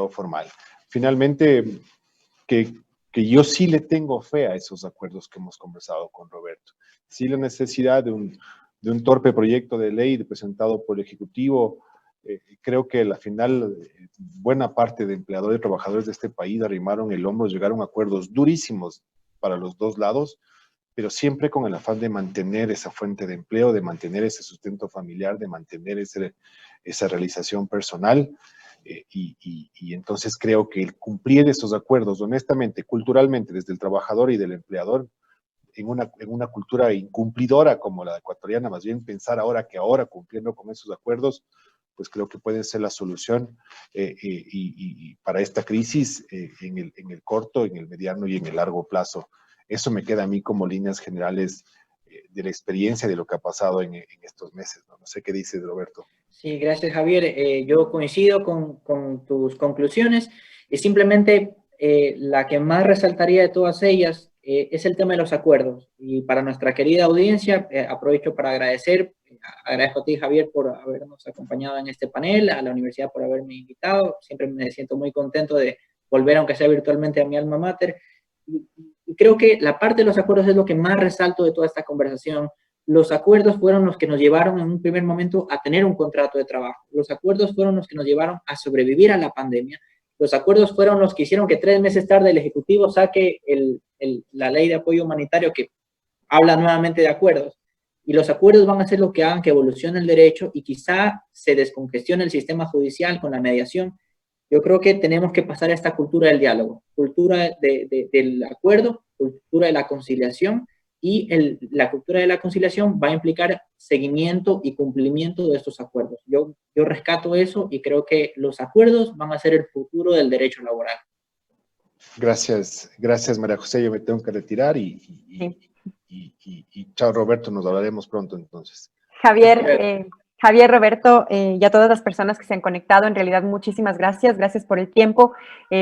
formal. Finalmente, que yo sí le tengo fe a esos acuerdos que hemos conversado con Roberto. Sí, la necesidad de un torpe proyecto de ley presentado por el Ejecutivo. Creo que al final buena parte de empleadores y trabajadores de este país arrimaron el hombro, llegaron a acuerdos durísimos para los dos lados, pero siempre con el afán de mantener esa fuente de empleo, de mantener ese sustento familiar, de mantener esa realización personal. Y entonces creo que el cumplir esos acuerdos, honestamente, culturalmente, desde el trabajador y del empleador, en una cultura incumplidora como la ecuatoriana, más bien pensar ahora cumpliendo con esos acuerdos, pues creo que puede ser la solución y para esta crisis en el corto, en el mediano y en el largo plazo. Eso me queda a mí como líneas generales de la experiencia de lo que ha pasado en estos meses. No sé qué dices, Roberto. Sí, gracias, Javier. Yo coincido con tus conclusiones, y simplemente la que más resaltaría de todas ellas es el tema de los acuerdos. Y para nuestra querida audiencia, aprovecho para agradezco a ti, Javier, por habernos acompañado en este panel, a la universidad por haberme invitado. Siempre me siento muy contento de volver, aunque sea virtualmente, a mi alma mater. Y creo que la parte de los acuerdos es lo que más resalto de toda esta conversación. Los acuerdos fueron los que nos llevaron en un primer momento a tener un contrato de trabajo. Los acuerdos fueron los que nos llevaron a sobrevivir a la pandemia. Los acuerdos fueron los que hicieron que 3 meses tarde el Ejecutivo saque la ley de apoyo humanitario, que habla nuevamente de acuerdos. Y los acuerdos van a ser lo que hagan que evolucione el derecho y quizá se descongestione el sistema judicial con la mediación. Yo creo que tenemos que pasar a esta cultura del diálogo, cultura del acuerdo, cultura de la conciliación, y la cultura de la conciliación va a implicar seguimiento y cumplimiento de estos acuerdos. Yo rescato eso y creo que los acuerdos van a ser el futuro del derecho laboral. Gracias, María José. Yo me tengo que retirar y chao, Roberto, nos hablaremos pronto entonces. Javier, Roberto, y a todas las personas que se han conectado, en realidad muchísimas gracias. Gracias por el tiempo,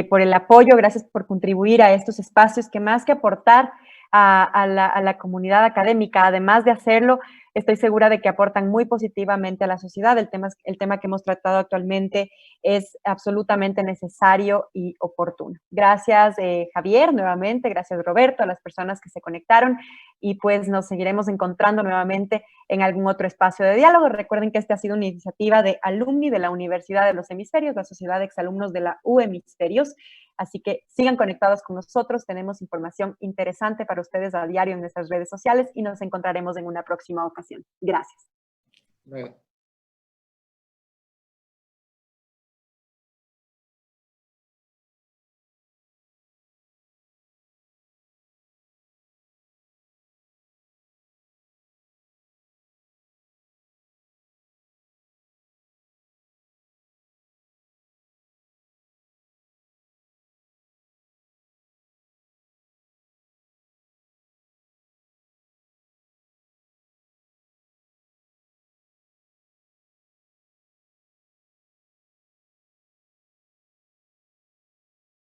por el apoyo, gracias por contribuir a estos espacios que más que aportar a la comunidad académica, además de hacerlo, estoy segura de que aportan muy positivamente a la sociedad. El tema que hemos tratado actualmente es absolutamente necesario y oportuno. Gracias, Javier, nuevamente. Gracias, Roberto, a las personas que se conectaron y pues nos seguiremos encontrando nuevamente en algún otro espacio de diálogo. Recuerden que esta ha sido una iniciativa de alumni de la Universidad de los Hemisferios, la Sociedad de Exalumnos de la U Hemisferios. Así que sigan conectados con nosotros, tenemos información interesante para ustedes a diario en nuestras redes sociales y nos encontraremos en una próxima ocasión. Gracias. Bueno.